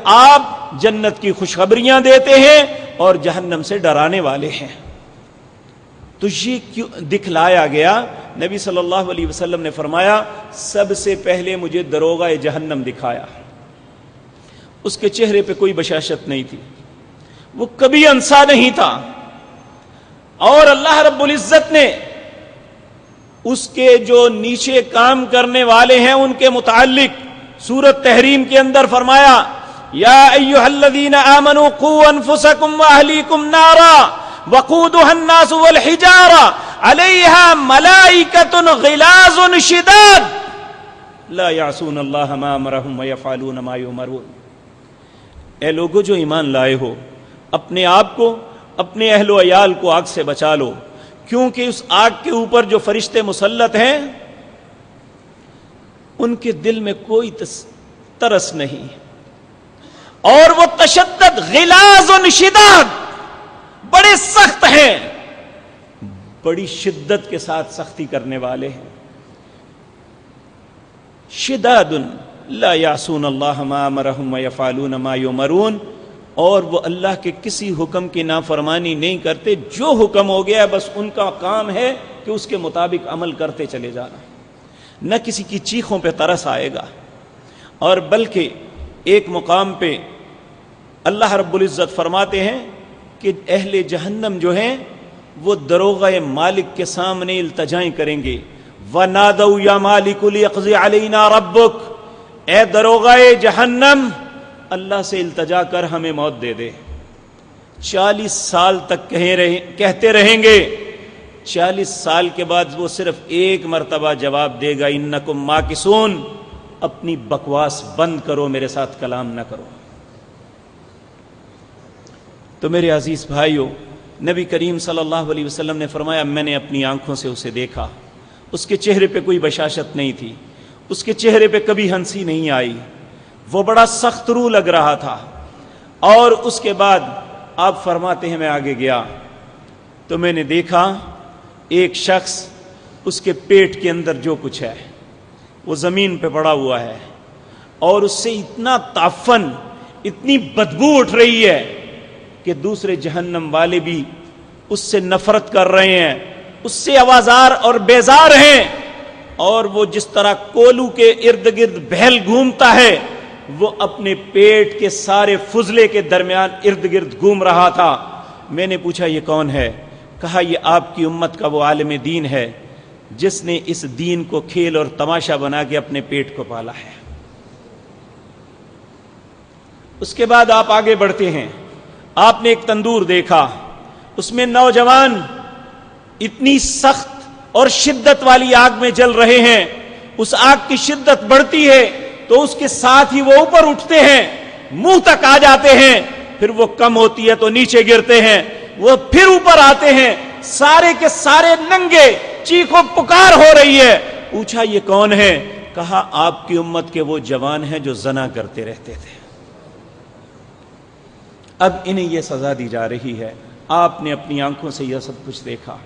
Speaker 1: آپ جنت کی خوشخبریاں دیتے ہیں اور جہنم سے ڈرانے والے ہیں۔ تو یہ کیوں دکھلایا گیا؟ نبی صلی اللہ علیہ وسلم نے فرمایا سب سے پہلے مجھے دروغہ جہنم دکھایا۔ اس کے چہرے پہ کوئی بشاشت نہیں تھی، وہ کبھی انسا نہیں تھا، اور اللہ رب العزت نے اس کے جو نیچے کام کرنے والے ہیں ان کے متعلق سورۃ تحریم کے اندر فرمایا یا ایھا الذین آمنوا قوا انفسکم واہلیکم نارا وقودها الناس والحجارہ علیہا ملائکۃ غلاظ شداد لا یعصون اللہ ما امرہم ویفعلون ما یؤمرون۔ اے لوگو جو ایمان لائے ہو، اپنے آپ کو، اپنے اہل و عیال کو آگ سے بچا لو، کیونکہ اس آگ کے اوپر جو فرشتے مسلط ہیں ان کے دل میں کوئی ترس نہیں، اور وہ تشدد غلاظ شداد، بڑے سخت ہیں، بڑی شدت کے ساتھ سختی کرنے والے ہیں۔ شداد لا یعصون اللہ ما امرہم ویفعلون ما یؤمرون، اور وہ اللہ کے کسی حکم کی نافرمانی نہیں کرتے، جو حکم ہو گیا بس ان کا کام ہے کہ اس کے مطابق عمل کرتے چلے جانا، نہ کسی کی چیخوں پہ ترس آئے گا۔ اور بلکہ ایک مقام پہ اللہ رب العزت فرماتے ہیں کہ اہل جہنم جو ہیں وہ دروغہ مالک کے سامنے التجائیں کریں گے، وَنَادَوْا يَا مَالِكُ لِيَقْضِ عَلَيْنَا رَبُّكَ، اے دروغہ جہنم اللہ سے التجا کر ہمیں موت دے دے۔ 40 سال تک کہتے رہیں گے، 40 سال کے بعد وہ صرف ایک مرتبہ جواب دے گا انکم ماکثون، اپنی بکواس بند کرو، میرے ساتھ کلام نہ کرو۔ تو میرے عزیز بھائیوں، نبی کریم صلی اللہ علیہ وسلم نے فرمایا میں نے اپنی آنکھوں سے اسے دیکھا، اس کے چہرے پہ کوئی بشاشت نہیں تھی، اس کے چہرے پہ کبھی ہنسی نہیں آئی، وہ بڑا سخت روح لگ رہا تھا۔ اور اس کے بعد آپ فرماتے ہیں میں آگے گیا تو میں نے دیکھا ایک شخص، اس کے پیٹ کے اندر جو کچھ ہے وہ زمین پہ پڑا ہوا ہے، اور اس سے اتنا تعفن، اتنی بدبو اٹھ رہی ہے کہ دوسرے جہنم والے بھی اس سے نفرت کر رہے ہیں، اس سے آوازار اور بیزار ہیں۔ اور وہ جس طرح کولو کے ارد گرد بہل گھومتا ہے، وہ اپنے پیٹ کے سارے فضلے کے درمیان ارد گرد گھوم رہا تھا۔ میں نے پوچھا یہ کون ہے؟ کہا یہ آپ کی امت کا وہ عالم دین ہے جس نے اس دین کو کھیل اور تماشا بنا کے اپنے پیٹ کو پالا ہے۔ اس کے بعد آپ آگے بڑھتے ہیں، آپ نے ایک تندور دیکھا، اس میں نوجوان اتنی سخت اور شدت والی آگ میں جل رہے ہیں، اس آگ کی شدت بڑھتی ہے تو اس کے ساتھ ہی وہ اوپر اٹھتے ہیں، منہ تک آ جاتے ہیں، پھر وہ کم ہوتی ہے تو نیچے گرتے ہیں، وہ پھر اوپر آتے ہیں، سارے کے سارے ننگے، چیخ و پکار ہو رہی ہے۔ پوچھا یہ کون ہے؟ کہا آپ کی امت کے وہ جوان ہیں جو زنا کرتے رہتے تھے، اب انہیں یہ سزا دی جا رہی ہے۔ آپ نے اپنی آنکھوں سے یہ سب کچھ دیکھا۔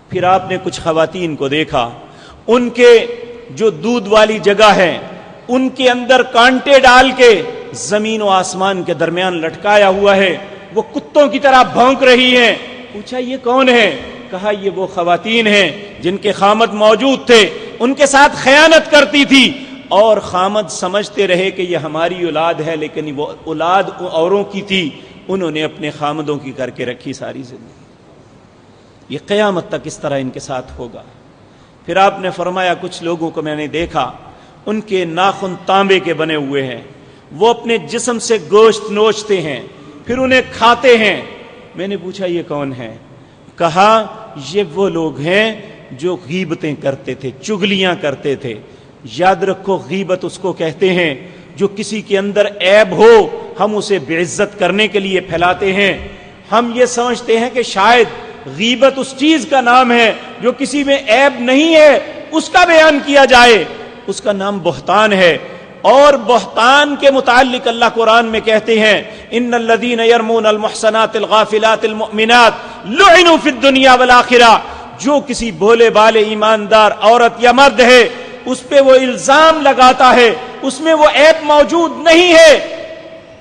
Speaker 1: پھر آپ نے کچھ خواتین کو دیکھا، ان کے جو دودھ والی جگہ ہے ان کے اندر کانٹے ڈال کے زمین و آسمان کے درمیان لٹکایا ہوا ہے، وہ کتوں کی طرح بھونک رہی ہیں۔ پوچھا یہ کون ہے؟ کہا یہ وہ خواتین ہیں جن کے خامد موجود تھے، ان کے ساتھ خیانت کرتی تھی، اور خامد سمجھتے رہے کہ یہ ہماری اولاد ہے، لیکن وہ اولاد اوروں کی تھی، انہوں نے اپنے خامدوں کی کر کے رکھی ساری زندگی۔ یہ قیامت تک اس طرح ان کے ساتھ ہوگا۔ پھر آپ نے فرمایا کچھ لوگوں کو میں نے دیکھا، ان کے ناخن تانبے کے بنے ہوئے ہیں، وہ اپنے جسم سے گوشت نوچتے ہیں، پھر انہیں کھاتے ہیں۔ میں نے پوچھا یہ کون ہے؟ کہا یہ وہ لوگ ہیں جو غیبتیں کرتے تھے، چغلیاں کرتے تھے۔ یاد رکھو غیبت اس کو کہتے ہیں جو کسی کے اندر عیب ہو ہم اسے بے عزت کرنے کے لیے پھیلاتے ہیں۔ ہم یہ سمجھتے ہیں کہ شاید غیبت اس چیز کا نام ہے جو کسی میں عیب نہیں ہے اس کا بیان کیا جائے، اس کا نام بہتان ہے۔ اور بہتان کے متعلق اللہ قرآن میں کہتے ہیں ان الذین یرمون المحصنات الغافلات المؤمنات لعنوا فی الدنیا والآخرہ، جو کسی بھولے بالے ایماندار عورت یا مرد ہے اس پہ وہ الزام لگاتا ہے، اس میں وہ عیب موجود نہیں ہے،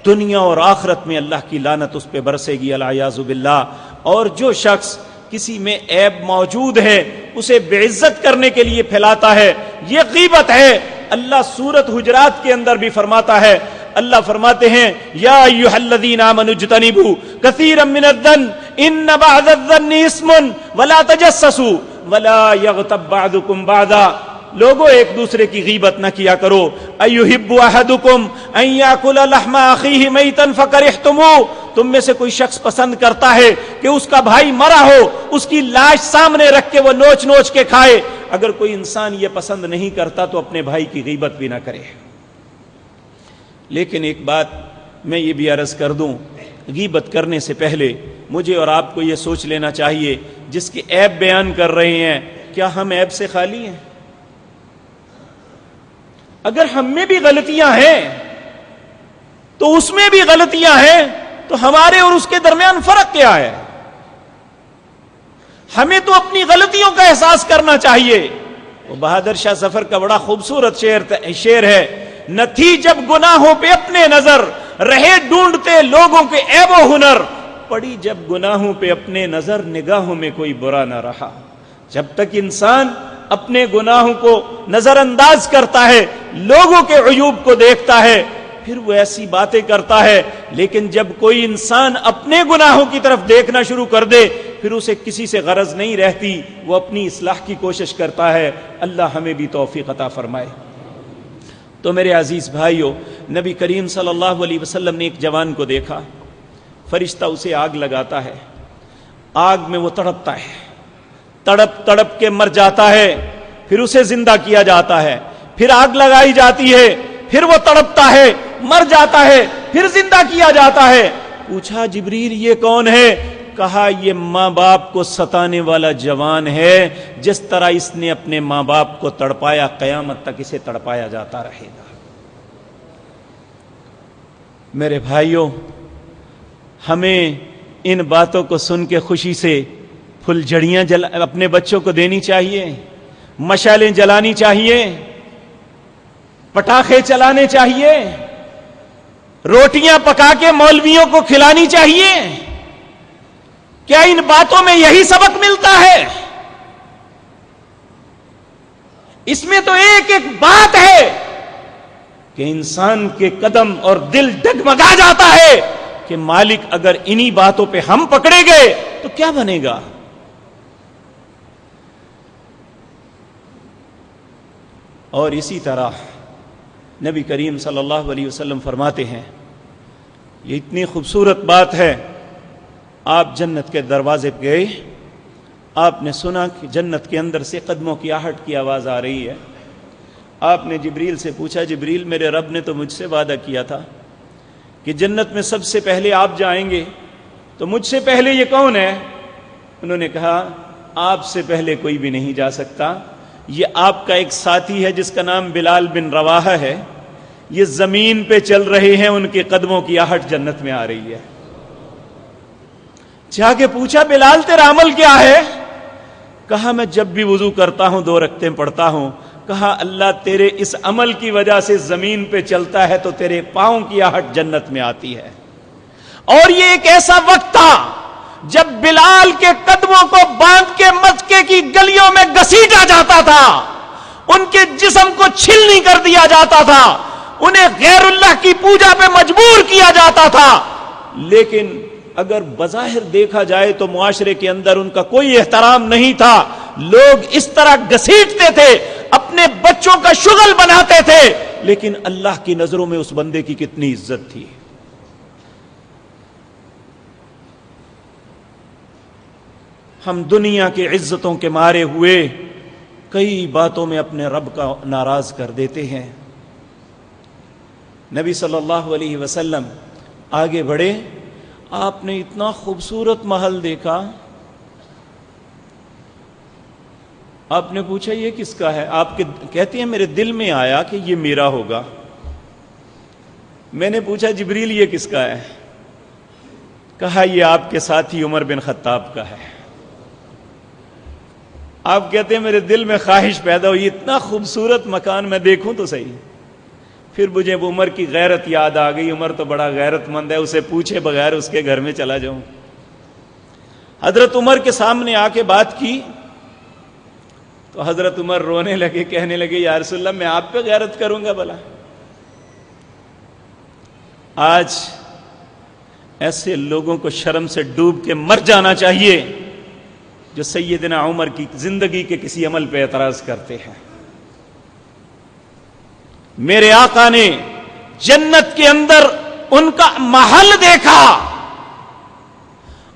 Speaker 1: دنیا اور آخرت میں اللہ کی لعنت اس پہ برسے گی، العیاذ باللہ۔ اور جو شخص کسی میں عیب موجود ہے اسے بے عزت کرنے کے لیے پھیلاتا ہے، یہ غیبت ہے۔ اللہ سورۃ حجرات کے اندر بھی فرماتا ہے، اللہ فرماتے ہیں یا ایھا الذین آمنوا اجتنبوا کثیرا من الظن ان بعض الظن اسم ولا تجسسوا ولا یغتب بعضکم بعضا، لوگوں ایک دوسرے کی غیبت نہ کیا کرو۔ ایحب احدکم ان یاکل لحم اخیہ میتا فکرہتموہ، تم میں سے کوئی شخص پسند کرتا ہے کہ اس کا بھائی مرا ہو اس کی لاش سامنے رکھ کے وہ نوچ نوچ کے کھائے۔ اگر کوئی انسان یہ پسند نہیں کرتا تو اپنے بھائی کی غیبت بھی نہ کرے۔ لیکن ایک بات میں یہ بھی عرض کر دوں، غیبت کرنے سے پہلے مجھے اور آپ کو یہ سوچ لینا چاہیے جس کے عیب بیان کر رہے ہیں کیا ہم عیب سے خالی ہیں؟ اگر ہم میں بھی غلطیاں ہیں تو اس میں بھی غلطیاں ہیں، تو ہمارے اور اس کے درمیان فرق کیا ہے؟ ہمیں تو اپنی غلطیوں کا احساس کرنا چاہیے۔ وہ بہادر شاہ ظفر کا بڑا خوبصورت شعر ہے، نہ تھی جب گناہوں پہ اپنے نظر، رہے ڈھونڈتے لوگوں کے عیب و ہنر، پڑی جب گناہوں پہ اپنے نظر، نگاہوں میں کوئی برا نہ رہا۔ جب تک انسان اپنے گناہوں کو نظر انداز کرتا ہے، لوگوں کے عیوب کو دیکھتا ہے، پھر وہ ایسی باتیں کرتا ہے، لیکن جب کوئی انسان اپنے گناہوں کی طرف دیکھنا شروع کر دے پھر اسے کسی سے غرض نہیں رہتی، وہ اپنی اصلاح کی کوشش کرتا ہے۔ اللہ ہمیں بھی توفیق عطا فرمائے۔ تو میرے عزیز بھائیو، نبی کریم صلی اللہ علیہ وسلم نے ایک جوان کو دیکھا، فرشتہ اسے آگ لگاتا ہے، آگ میں وہ تڑپتا ہے، تڑپ تڑپ کے مر جاتا ہے، پھر اسے زندہ کیا جاتا ہے، پھر آگ لگائی جاتی ہے، پھر وہ تڑپتا ہے، مر جاتا ہے، پھر زندہ کیا جاتا ہے۔ پوچھا جبریل یہ کون ہے؟ کہا یہ ماں باپ کو ستانے والا جوان ہے، جس طرح اس نے اپنے ماں باپ کو تڑپایا قیامت تک اسے تڑپایا جاتا رہے گا۔ میرے بھائیوں، ہمیں ان باتوں کو سن کے خوشی سے پھلجھڑیاں اپنے بچوں کو دینی چاہیے، مشعلیں جلانی چاہیے، پٹاخے چلانے چاہیے، روٹیاں پکا کے مولویوں کو کھلانی چاہیے۔ کیا ان باتوں میں یہی سبق ملتا ہے؟ اس میں تو ایک ایک بات ہے کہ انسان کے قدم اور دل ڈگمگا جاتا ہے کہ مالک اگر انہی باتوں پہ ہم پکڑے گئے تو کیا بنے گا؟ اور اسی طرح نبی کریم صلی اللہ علیہ وسلم فرماتے ہیں، یہ اتنی خوبصورت بات ہے، آپ جنت کے دروازے پہ گئے، آپ نے سنا کہ جنت کے اندر سے قدموں کی آہٹ کی آواز آ رہی ہے۔ آپ نے جبریل سے پوچھا، جبریل میرے رب نے تو مجھ سے وعدہ کیا تھا کہ جنت میں سب سے پہلے آپ جائیں گے، تو مجھ سے پہلے یہ کون ہے؟ انہوں نے کہا آپ سے پہلے کوئی بھی نہیں جا سکتا، یہ آپ کا ایک ساتھی ہے جس کا نام بلال بن رواحہ ہے، یہ زمین پہ چل رہے ہیں، ان کے قدموں کی آہٹ جنت میں آ رہی ہے۔ جا کے پوچھا بلال تیرا عمل کیا ہے؟ کہا میں جب بھی وضو کرتا ہوں 2 رکعتیں پڑھتا ہوں۔ کہا اللہ تیرے اس عمل کی وجہ سے زمین پہ چلتا ہے تو تیرے پاؤں کی آہٹ جنت میں آتی ہے۔ اور یہ ایک ایسا وقت تھا جب بلال کے قدموں کو باندھ کے مکے کی گلیوں میں گھسیٹا جاتا تھا، ان کے جسم کو چھلنی کر دیا جاتا تھا، انہیں غیر اللہ کی پوجا پہ مجبور کیا جاتا تھا، لیکن اگر بظاہر دیکھا جائے تو معاشرے کے اندر ان کا کوئی احترام نہیں تھا۔ لوگ اس طرح گھسیٹتے تھے، اپنے بچوں کا شغل بناتے تھے، لیکن اللہ کی نظروں میں اس بندے کی کتنی عزت تھی۔ ہم دنیا کی عزتوں کے مارے ہوئے کئی باتوں میں اپنے رب کا ناراض کر دیتے ہیں۔ نبی صلی اللہ علیہ وسلم آگے بڑھے، آپ نے اتنا خوبصورت محل دیکھا، آپ نے پوچھا یہ کس کا ہے؟ آپ کہتے ہیں میرے دل میں آیا کہ یہ میرا ہوگا۔ میں نے پوچھا جبریل یہ کس کا ہے؟ کہا یہ آپ کے ساتھی عمر بن خطاب کا ہے۔ آپ کہتے ہیں میرے دل میں خواہش پیدا ہوئی اتنا خوبصورت مکان میں دیکھوں تو صحیح۔ پھر مجھے وہ عمر کی غیرت یاد آ گئی، عمر تو بڑا غیرت مند ہے، اسے پوچھے بغیر اس کے گھر میں چلا جاؤں۔ حضرت عمر کے سامنے آ کے بات کی تو حضرت عمر رونے لگے، کہنے لگے یا رسول اللہ میں آپ پہ غیرت کروں گا بھلا؟ آج ایسے لوگوں کو شرم سے ڈوب کے مر جانا چاہیے جو سیدنا عمر کی زندگی کے کسی عمل پہ اعتراض کرتے ہیں۔ میرے آقا نے جنت کے اندر ان کا محل دیکھا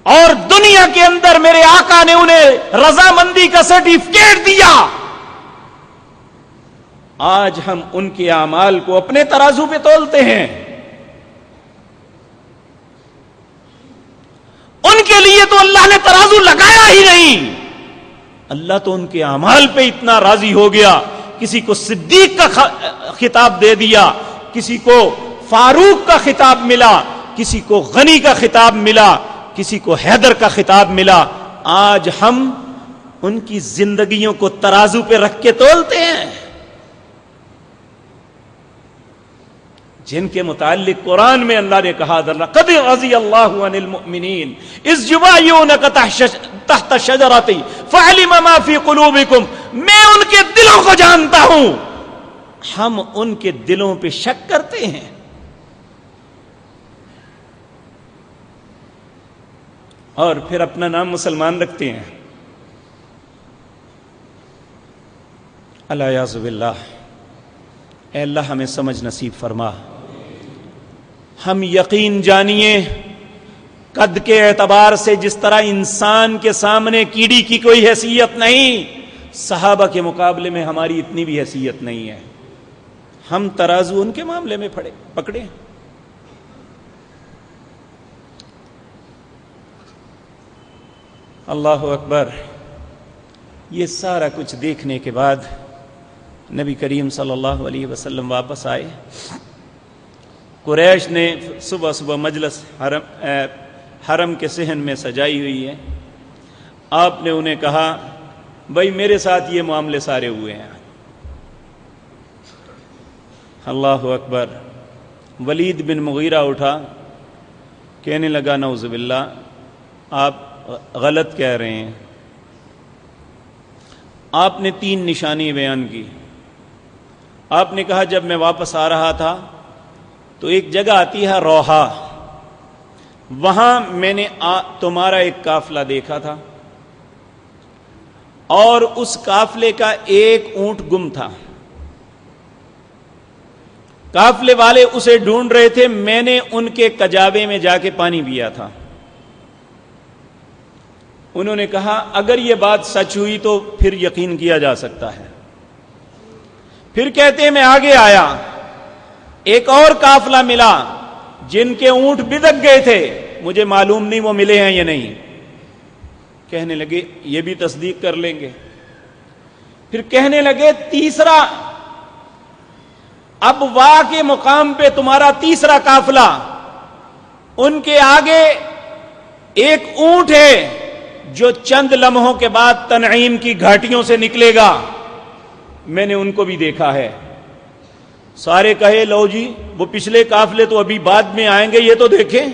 Speaker 1: اور دنیا کے اندر میرے آقا نے انہیں رضامندی کا سرٹیفکیٹ دیا۔ آج ہم ان کے اعمال کو اپنے ترازو پہ تولتے ہیں، ان کے لیے تو اللہ نے ترازو لگایا ہی نہیں، اللہ تو ان کے اعمال پہ اتنا راضی ہو گیا، کسی کو صدیق کا خطاب دے دیا، کسی کو فاروق کا خطاب ملا، کسی کو غنی کا خطاب ملا، کسی کو حیدر کا خطاب ملا۔ آج ہم ان کی زندگیوں کو ترازو پہ رکھ کے تولتے ہیں، جن کے متعلق قرآن میں اللہ نے کہا قَدْ رَضِيَ اللَّهُ عَنِ الْمُؤْمِنِينَ إِذْ يُبَايِعُونَكَ تَحْتَ الشَّجَرَةِ فَعَلِمَ مَا فِي قُلُوبِكُمْ۔ میں ان کے دلوں کو جانتا ہوں، ہم ان کے دلوں پہ شک کرتے ہیں۔ اور پھر اپنا نام مسلمان رکھتے ہیں۔ الیاذ باللہ، اے اللہ ہمیں سمجھ نصیب فرما۔ ہم یقین جانیے قد کے اعتبار سے جس طرح انسان کے سامنے کیڑی کی کوئی حیثیت نہیں، صحابہ کے مقابلے میں ہماری اتنی بھی حیثیت نہیں ہے۔ ہم ترازو ان کے معاملے میں پکڑے۔ اللہ اکبر. یہ سارا کچھ دیکھنے کے بعد نبی کریم صلی اللہ علیہ وسلم واپس آئے. قریش نے صبح صبح مجلس حرم کے صحن میں سجائی ہوئی ہے. آپ نے انہیں کہا بھائی میرے ساتھ یہ معاملے سارے ہوئے ہیں. اللہ اکبر. ولید بن مغیرہ اٹھا, کہنے لگا نعوذ باللہ آپ غلط کہہ رہے ہیں. آپ نے 3 نشانی بیان کی. آپ نے کہا جب میں واپس آ رہا تھا تو ایک جگہ آتی ہے روحا, وہاں میں نے تمہارا ایک قافلہ دیکھا تھا اور اس قافلے کا ایک اونٹ گم تھا. قافلے والے اسے ڈھونڈ رہے تھے, میں نے ان کے کجاوے میں جا کے پانی پیا تھا. انہوں نے کہا اگر یہ بات سچ ہوئی تو پھر یقین کیا جا سکتا ہے. پھر کہتے ہیں میں آگے آیا, ایک اور قافلہ ملا جن کے اونٹ بدک گئے تھے, مجھے معلوم نہیں وہ ملے ہیں یا نہیں. کہنے لگے یہ بھی تصدیق کر لیں گے. پھر کہنے لگے تیسرا, اب واہ کے مقام پہ تمہارا تیسرا قافلہ, ان کے آگے ایک اونٹ ہے جو چند لمحوں کے بعد تنعیم کی گھاٹیوں سے نکلے گا, میں نے ان کو بھی دیکھا ہے. سارے کہے لو جی وہ پچھلے قافلے تو ابھی بعد میں آئیں گے, یہ تو دیکھیں.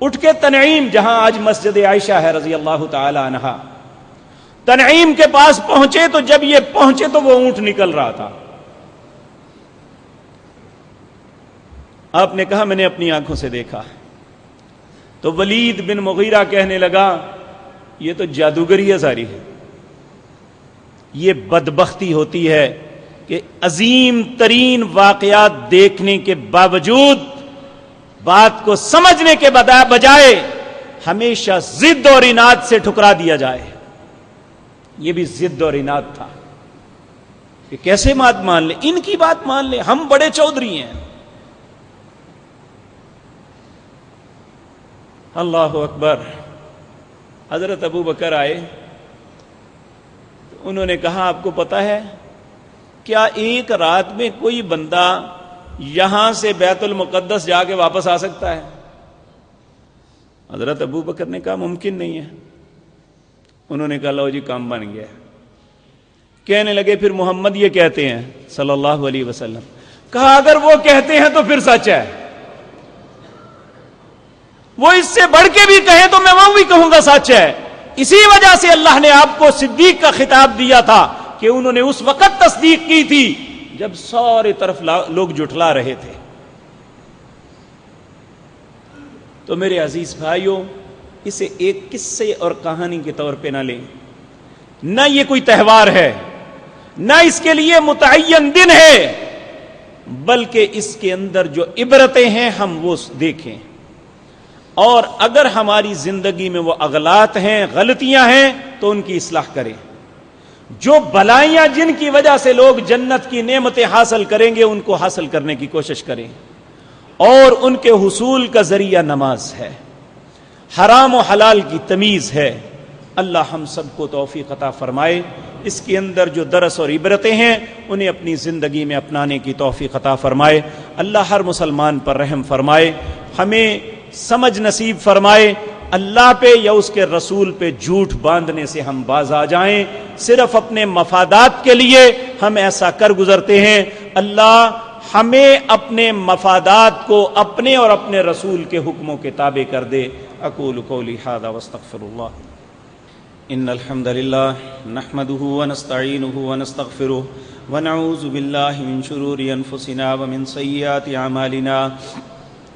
Speaker 1: اٹھ کے تنعیم, جہاں آج مسجد عائشہ ہے رضی اللہ تعالی عنہا, تنعیم کے پاس پہنچے تو جب یہ پہنچے تو وہ اونٹ نکل رہا تھا. آپ نے کہا میں نے اپنی آنکھوں سے دیکھا. تو ولید بن مغیرہ کہنے لگا یہ تو جادوگری ہے ساری ہے. یہ بدبختی ہوتی ہے کہ عظیم ترین واقعات دیکھنے کے باوجود بات کو سمجھنے کے بجائے ہمیشہ ضد اور اناد سے ٹھکرا دیا جائے. یہ بھی ضد اور اناد تھا کہ کیسے بات مان لیں, ان کی بات مان لیں, ہم بڑے چودھری ہیں. اللہ اکبر. حضرت ابو بکر آئے, انہوں نے کہا آپ کو پتا ہے کیا ایک رات میں کوئی بندہ یہاں سے بیت المقدس جا کے واپس آ سکتا ہے؟ حضرت ابو بکر نے کہا ممکن نہیں ہے. انہوں نے کہا لو جی کام بن گیا. کہنے لگے پھر محمد یہ کہتے ہیں صلی اللہ علیہ وسلم. کہا اگر وہ کہتے ہیں تو پھر سچ ہے, وہ اس سے بڑھ کے بھی کہیں تو میں وہ بھی کہوں گا سچ ہے. اسی وجہ سے اللہ نے آپ کو صدیق کا خطاب دیا تھا کہ انہوں نے اس وقت تصدیق کی تھی جب سارے طرف لوگ جھٹلا رہے تھے. تو میرے عزیز بھائیوں, اسے ایک قصے اور کہانی کے طور پہ نہ لیں. نہ یہ کوئی تہوار ہے, نہ اس کے لیے متعین دن ہے, بلکہ اس کے اندر جو عبرتیں ہیں ہم وہ دیکھیں. اور اگر ہماری زندگی میں وہ اغلاط ہیں, غلطیاں ہیں, تو ان کی اصلاح کریں. جو بلائیاں جن کی وجہ سے لوگ جنت کی نعمتیں حاصل کریں گے ان کو حاصل کرنے کی کوشش کریں, اور ان کے حصول کا ذریعہ نماز ہے, حرام و حلال کی تمیز ہے. اللہ ہم سب کو توفیق عطا فرمائے. اس کے اندر جو درس اور عبرتیں ہیں انہیں اپنی زندگی میں اپنانے کی توفیق عطا فرمائے. اللہ ہر مسلمان پر رحم فرمائے, ہمیں سمجھ نصیب فرمائے. اللہ پہ یا اس کے رسول پہ جھوٹ باندھنے سے ہم باز آ جائیں. صرف اپنے مفادات کے لیے ہم ایسا کر گزرتے ہیں. اللہ ہمیں اپنے مفادات کو اپنے اور اپنے رسول کے حکموں کے تابع کر دے. اقول قولی ھذا واستغفر اللہ. ان الحمد للہ نحمده ونستعینه ونستغفره ونعوذ باللہ من شرور انفسنا ومن سیئات اعمالنا.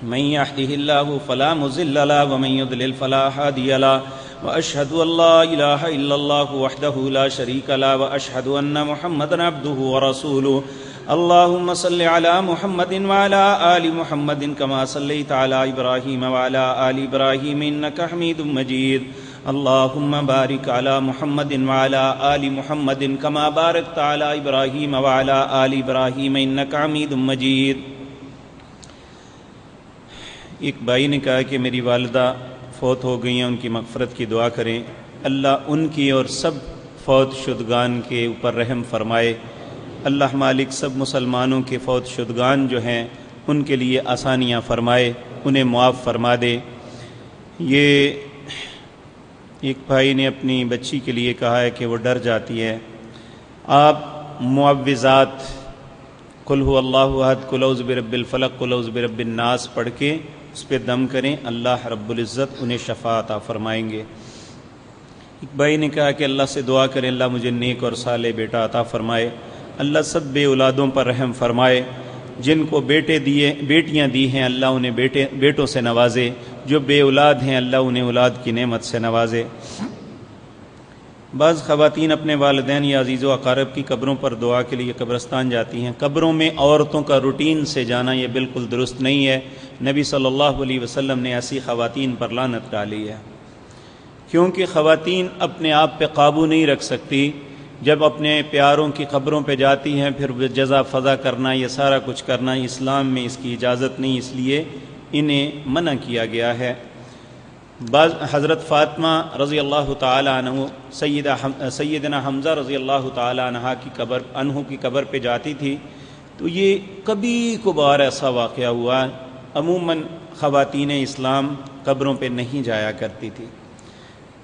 Speaker 1: من يهده الله فلا مضل له ومن يضلل فلا هادي له واشهد ان لا اله الا الله وحده لا شريك له واشهد ان محمدا عبده ورسوله. اللهم صل على محمد وعلى ال محمد كما صليت على ابراهيم وعلى ال ابراهيم انك حميد مجيد. اللهم بارك على محمد وعلى ال محمد كما باركت على ابراهيم وعلى ال ابراهيم انك حميد مجيد. ایک بھائی نے کہا کہ میری والدہ فوت ہو گئی ہیں ان کی مغفرت کی دعا کریں. اللہ ان کی اور سب فوت شدگان کے اوپر رحم فرمائے. اللہ مالک سب مسلمانوں کے فوت شدگان جو ہیں ان کے لیے آسانیاں فرمائے, انہیں معاف فرما دے. یہ ایک بھائی نے اپنی بچی کے لیے کہا ہے کہ وہ ڈر جاتی ہے. آپ معوذات قل هو اللہ احد, قل اعوذ برب الفلق, قل اعوذ برب الناس پڑھ کے اس پہ دم کریں, اللہ رب العزت انہیں شفا عطا فرمائیں گے. ایک بھائی نے کہا کہ اللہ سے دعا کریں اللہ مجھے نیک اور صالح بیٹا عطا فرمائے. اللہ سب بے اولادوں پر رحم فرمائے. جن کو بیٹیاں دی ہیں اللہ انہیں بیٹوں سے نوازے. جو بے اولاد ہیں اللہ انہیں اولاد کی نعمت سے نوازے. بعض خواتین اپنے والدین یا عزیز و اقارب کی قبروں پر دعا کے لیے قبرستان جاتی ہیں. قبروں میں عورتوں کا روٹین سے جانا یہ بالکل درست نہیں ہے. نبی صلی اللہ علیہ وسلم نے ایسی خواتین پر لعنت ڈالی ہے, کیونکہ خواتین اپنے آپ پہ قابو نہیں رکھ سکتی. جب اپنے پیاروں کی قبروں پہ جاتی ہیں پھر جزا فضا کرنا, یہ سارا کچھ کرنا اسلام میں اس کی اجازت نہیں, اس لیے انہیں منع کیا گیا ہے. بعض حضرت فاطمہ رضی اللہ تعالی عنہ سیدنا حمزہ رضی اللہ تعالی عنہ کی قبر پہ جاتی تھی تو یہ کبھی کبھار ایسا واقعہ ہوا. عموماً خواتین اسلام قبروں پہ نہیں جایا کرتی تھی.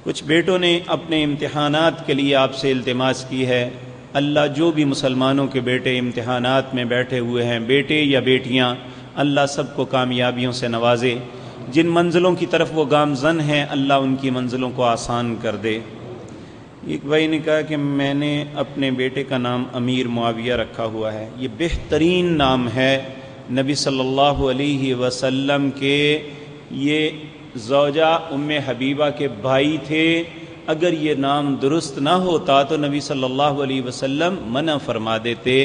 Speaker 1: کچھ بیٹوں نے اپنے امتحانات کے لیے آپ سے التماس کی ہے. اللہ جو بھی مسلمانوں کے بیٹے امتحانات میں بیٹھے ہوئے ہیں, بیٹے یا بیٹیاں, اللہ سب کو کامیابیوں سے نوازے. جن منزلوں کی طرف وہ گامزن ہیں اللہ ان کی منزلوں کو آسان کر دے. ایک بھائی نے کہا کہ میں نے اپنے بیٹے کا نام امیر معاویہ رکھا ہوا ہے. یہ بہترین نام ہے. نبی صلی اللہ علیہ وسلم کے یہ زوجہ ام حبیبہ کے بھائی تھے. اگر یہ نام درست نہ ہوتا تو نبی صلی اللہ علیہ وسلم منع فرما دیتے.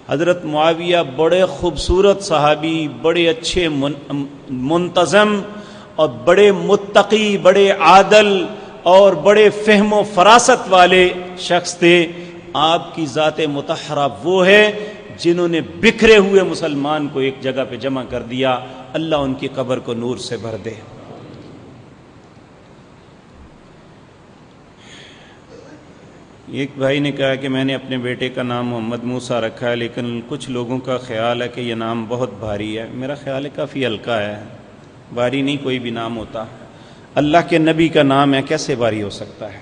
Speaker 1: حضرت معاویہ بڑے خوبصورت صحابی, بڑے اچھے منتظم اور بڑے متقی, بڑے عادل اور بڑے فہم و فراست والے شخص تھے. آپ کی ذات مطہرہ وہ ہے جنہوں نے بکھرے ہوئے مسلمان کو ایک جگہ پہ جمع کر دیا. اللہ ان کی قبر کو نور سے بھر دے. ایک بھائی نے کہا کہ میں نے اپنے بیٹے کا نام محمد موسیٰ رکھا ہے, لیکن کچھ لوگوں کا خیال ہے کہ یہ نام بہت بھاری ہے. میرا خیال ہے کافی ہلکا ہے, بھاری نہیں کوئی بھی نام ہوتا. اللہ کے نبی کا نام ہے, کیسے بھاری ہو سکتا ہے؟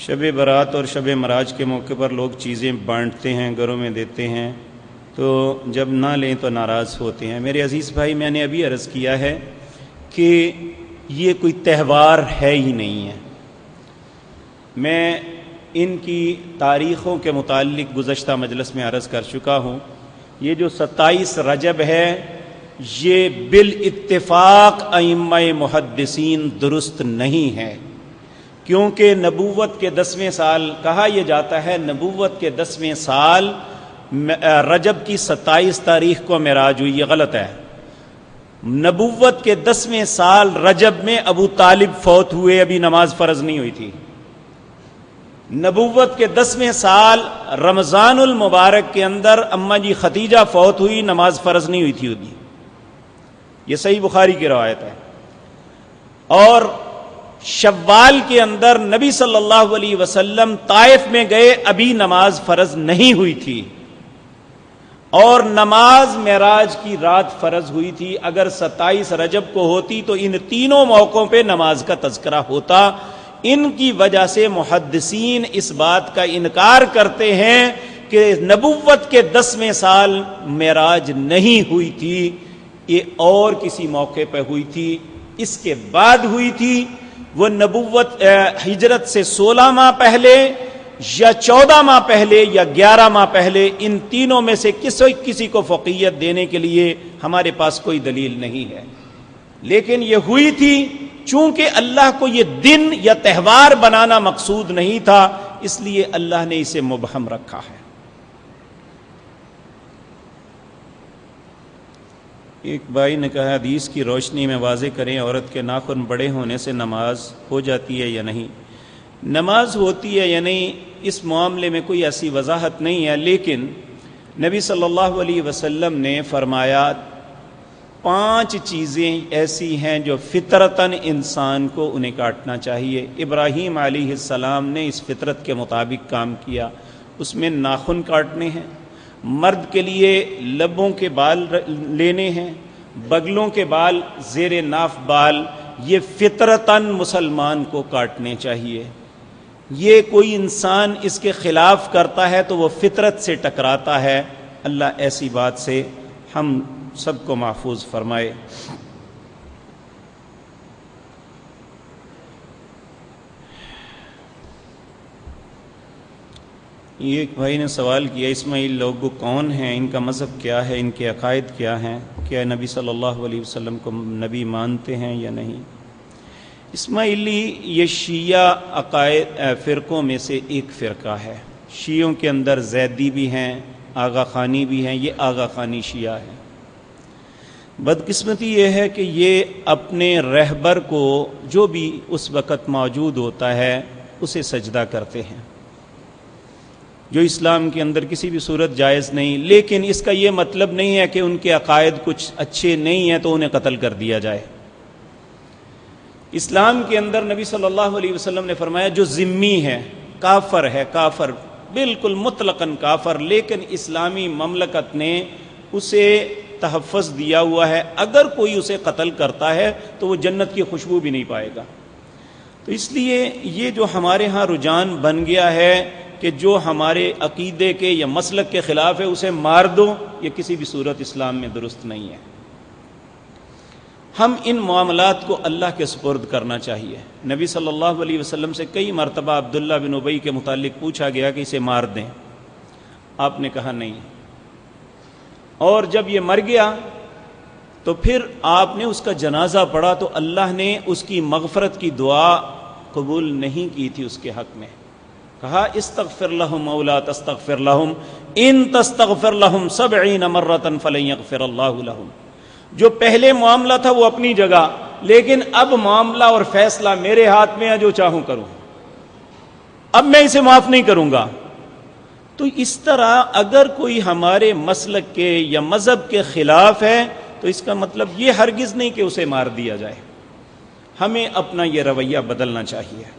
Speaker 1: شب برات اور شب معراج کے موقع پر لوگ چیزیں بانٹتے ہیں, گھروں میں دیتے ہیں, تو جب نہ لیں تو ناراض ہوتے ہیں. میرے عزیز بھائی, میں نے ابھی عرض کیا ہے کہ یہ کوئی تہوار ہے ہی نہیں ہے. میں ان کی تاریخوں کے متعلق گزشتہ مجلس میں عرض کر چکا ہوں. یہ جو 27 رجب ہے یہ بالاتفاق ائمہ محدثین درست نہیں ہے, کیونکہ نبوت کے 10ویں سال کہا یہ جاتا ہے, نبوت کے 10ویں سال رجب کی 27 تاریخ کو معراج ہوئی. یہ غلط ہے. نبوت کے 10ویں سال رجب میں ابو طالب فوت ہوئے, ابھی نماز فرض نہیں ہوئی تھی. نبوت کے 10ویں سال رمضان المبارک کے اندر اماں جی ختیجہ فوت ہوئی, نماز فرض نہیں ہوئی تھی ابھی. یہ صحیح بخاری کی روایت ہے. اور شوال کے اندر نبی صلی اللہ علیہ وسلم طائف میں گئے, ابھی نماز فرض نہیں ہوئی تھی. اور نماز معراج کی رات فرض ہوئی تھی. اگر 27 رجب کو ہوتی تو ان تینوں موقعوں پہ نماز کا تذکرہ ہوتا. ان کی وجہ سے محدثین اس بات کا انکار کرتے ہیں کہ نبوت کے 10ویں سال معراج نہیں ہوئی تھی, یہ اور کسی موقع پہ ہوئی تھی, اس کے بعد ہوئی تھی. وہ نبوت ہجرت سے 16 ماہ پہلے یا 14 ماہ پہلے یا 11 ماہ پہلے, ان تینوں میں سے کسی کو فقیت دینے کے لیے ہمارے پاس کوئی دلیل نہیں ہے. لیکن یہ ہوئی تھی. چونکہ اللہ کو یہ دن یا تہوار بنانا مقصود نہیں تھا, اس لیے اللہ نے اسے مبہم رکھا ہے. ایک بھائی نے کہا حدیث کی روشنی میں واضح کریں عورت کے ناخن بڑے ہونے سے نماز ہو جاتی ہے یا نہیں. نماز ہوتی ہے یا نہیں اس معاملے میں کوئی ایسی وضاحت نہیں ہے, لیکن نبی صلی اللہ علیہ وسلم نے فرمایا 5 چیزیں ایسی ہیں جو فطرتاً انسان کو انہیں کاٹنا چاہیے۔ ابراہیم علیہ السلام نے اس فطرت کے مطابق کام کیا، اس میں ناخن کاٹنے ہیں، مرد کے لیے لبوں کے بال لینے ہیں، بغلوں کے بال، زیر ناف بال، یہ فطرتاً مسلمان کو کاٹنے چاہیے۔ یہ کوئی انسان اس کے خلاف کرتا ہے تو وہ فطرت سے ٹکراتا ہے۔ اللہ ایسی بات سے ہم سب کو محفوظ فرمائے۔ یہ ایک بھائی نے سوال کیا، اسماعیل لوگ کون ہیں، ان کا مذہب کیا ہے، ان کے عقائد کیا ہیں، کیا نبی صلی اللہ علیہ وسلم کو نبی مانتے ہیں یا نہیں؟ اسماعیلی یہ شیعہ عقائد فرقوں میں سے ایک فرقہ ہے۔ شیعوں کے اندر زیدی بھی ہیں، آغا خانی بھی ہیں، یہ آغا خانی شیعہ ہیں۔ بدقسمتی یہ ہے کہ یہ اپنے رہبر کو جو بھی اس وقت موجود ہوتا ہے اسے سجدہ کرتے ہیں، جو اسلام کے اندر کسی بھی صورت جائز نہیں، لیکن اس کا یہ مطلب نہیں ہے کہ ان کے عقائد کچھ اچھے نہیں ہیں تو انہیں قتل کر دیا جائے۔ اسلام کے اندر نبی صلی اللہ علیہ وسلم نے فرمایا جو ذمی ہے، کافر ہے، کافر بالکل مطلقاً کافر، لیکن اسلامی مملکت نے اسے تحفظ دیا ہوا ہے، اگر کوئی اسے قتل کرتا ہے تو وہ جنت کی خوشبو بھی نہیں پائے گا۔ تو اس لیے یہ جو ہمارے ہاں رجحان بن گیا ہے کہ جو ہمارے عقیدے کے یا مسلک کے خلاف ہے اسے مار دو، یہ کسی بھی صورت اسلام میں درست نہیں ہے۔ ہم ان معاملات کو اللہ کے سپرد کرنا چاہیے۔ نبی صلی اللہ علیہ وسلم سے کئی مرتبہ عبداللہ بن ابی کے متعلق پوچھا گیا کہ اسے مار دیں، آپ نے کہا نہیں، اور جب یہ مر گیا تو پھر آپ نے اس کا جنازہ پڑھا تو اللہ نے اس کی مغفرت کی دعا قبول نہیں کی تھی اس کے حق میں، کہا استغفر لهم او لا تستغفر لهم ان تستغفر لهم 70 مرة فلن يغفر الله لهم۔ جو پہلے معاملہ تھا وہ اپنی جگہ، لیکن اب معاملہ اور فیصلہ میرے ہاتھ میں ہے، جو چاہوں کروں، اب میں اسے معاف نہیں کروں گا۔ تو اس طرح اگر کوئی ہمارے مسلک کے یا مذہب کے خلاف ہے تو اس کا مطلب یہ ہرگز نہیں کہ اسے مار دیا جائے، ہمیں اپنا یہ رویہ بدلنا چاہیے۔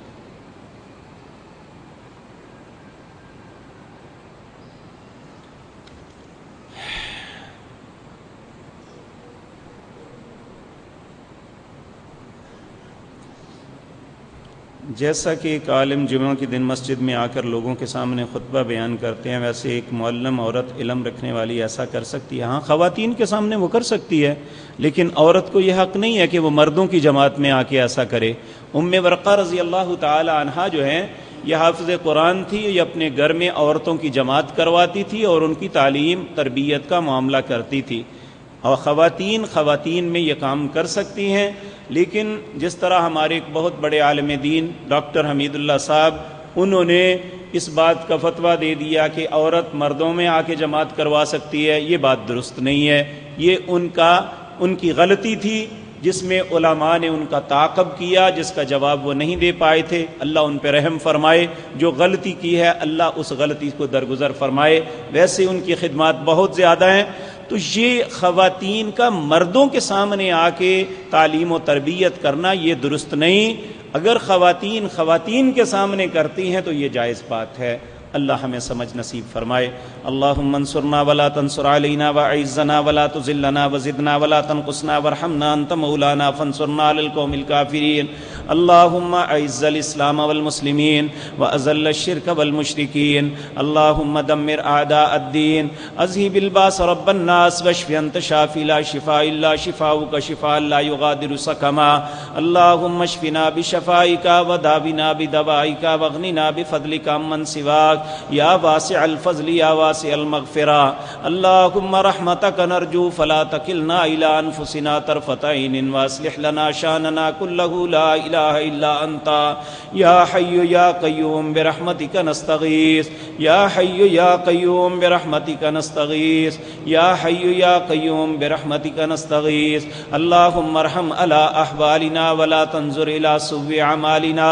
Speaker 1: جیسا کہ ایک عالم جمعہ کے دن مسجد میں آ کر لوگوں کے سامنے خطبہ بیان کرتے ہیں، ویسے ایک معلم عورت علم رکھنے والی ایسا کر سکتی ہے؟ ہاں، خواتین کے سامنے وہ کر سکتی ہے، لیکن عورت کو یہ حق نہیں ہے کہ وہ مردوں کی جماعت میں آ کے ایسا کرے۔ ام ورقہ رضی اللہ تعالی عنہا جو ہیں، یہ حافظ قرآن تھی، یہ اپنے گھر میں عورتوں کی جماعت کرواتی تھی اور ان کی تعلیم تربیت کا معاملہ کرتی تھی، اور خواتین میں یہ کام کر سکتی ہیں۔ لیکن جس طرح ہمارے ایک بہت بڑے عالم دین ڈاکٹر حمید اللہ صاحب، انہوں نے اس بات کا فتویٰ دے دیا کہ عورت مردوں میں آ کے جماعت کروا سکتی ہے، یہ بات درست نہیں ہے، یہ ان کی غلطی تھی جس میں علماء نے ان کا تعاقب کیا، جس کا جواب وہ نہیں دے پائے تھے۔ اللہ ان پہ رحم فرمائے، جو غلطی کی ہے اللہ اس غلطی کو درگزر فرمائے، ویسے ان کی خدمات بہت زیادہ ہیں۔ تو یہ خواتین کا مردوں کے سامنے آ کے تعلیم و تربیت کرنا یہ درست نہیں۔ اگر خواتین کے سامنے کرتی ہیں تو یہ جائز بات ہے۔ اللہ ہمیں سمجھ نصیب فرمائے۔ اللہم انصرنا ولا تنصر علینا واعزنا ولا تذلنا وزدنا ولا تنقصنا وارحمنا انت مولانا فانصرنا علی القوم الکافرین۔ اللہم اعز الاسلام والمسلمین واذل الشرک والمشرکین۔ اللہم دمر اعداء الدین، اذہب الباس رب الناس واشف انت شافی لا شفاء الا شفاؤک شفاء لا یغادر سقما۔ اللہم اشفنا بشفائک وداونا بدوائک واغننا بفضلک عمن سواک یا واسع الفضل یا واسع المغفرہ۔ اللہم رحمتک نرجو فلا تکلنا الی انفسنا طرفۃ عین واصلح لنا شاننا کلہ لا الہ الا انت یا حی یا قیوم برحمتک نستغیث یا حی یا قیوم برحمتک نستغیث یا حی یا قیوم برحمتک نستغیث۔ اللہم ارحم علی احوالنا ولا تنظر الی سوء اعمالنا۔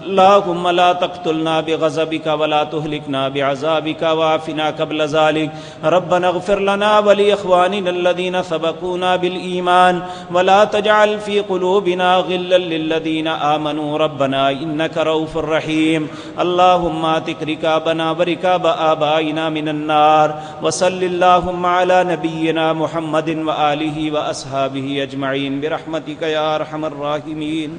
Speaker 1: اللهم لا تقتلنا بغضبك ولا تهلكنا بعذابك وعافنا قبل ذلك ربنا اغفر لنا ولإخواننا الذين سبقونا بالإيمان ولا تجعل في قلوبنا غلا للذين آمنوا ربنا إنك رؤوف رحيم اللهم اعتق ركابنا وركاب آبائنا من النار وصل اللهم على نبينا محمد وآله وأصحابه أجمعين برحمتك يا أرحم الراحمين.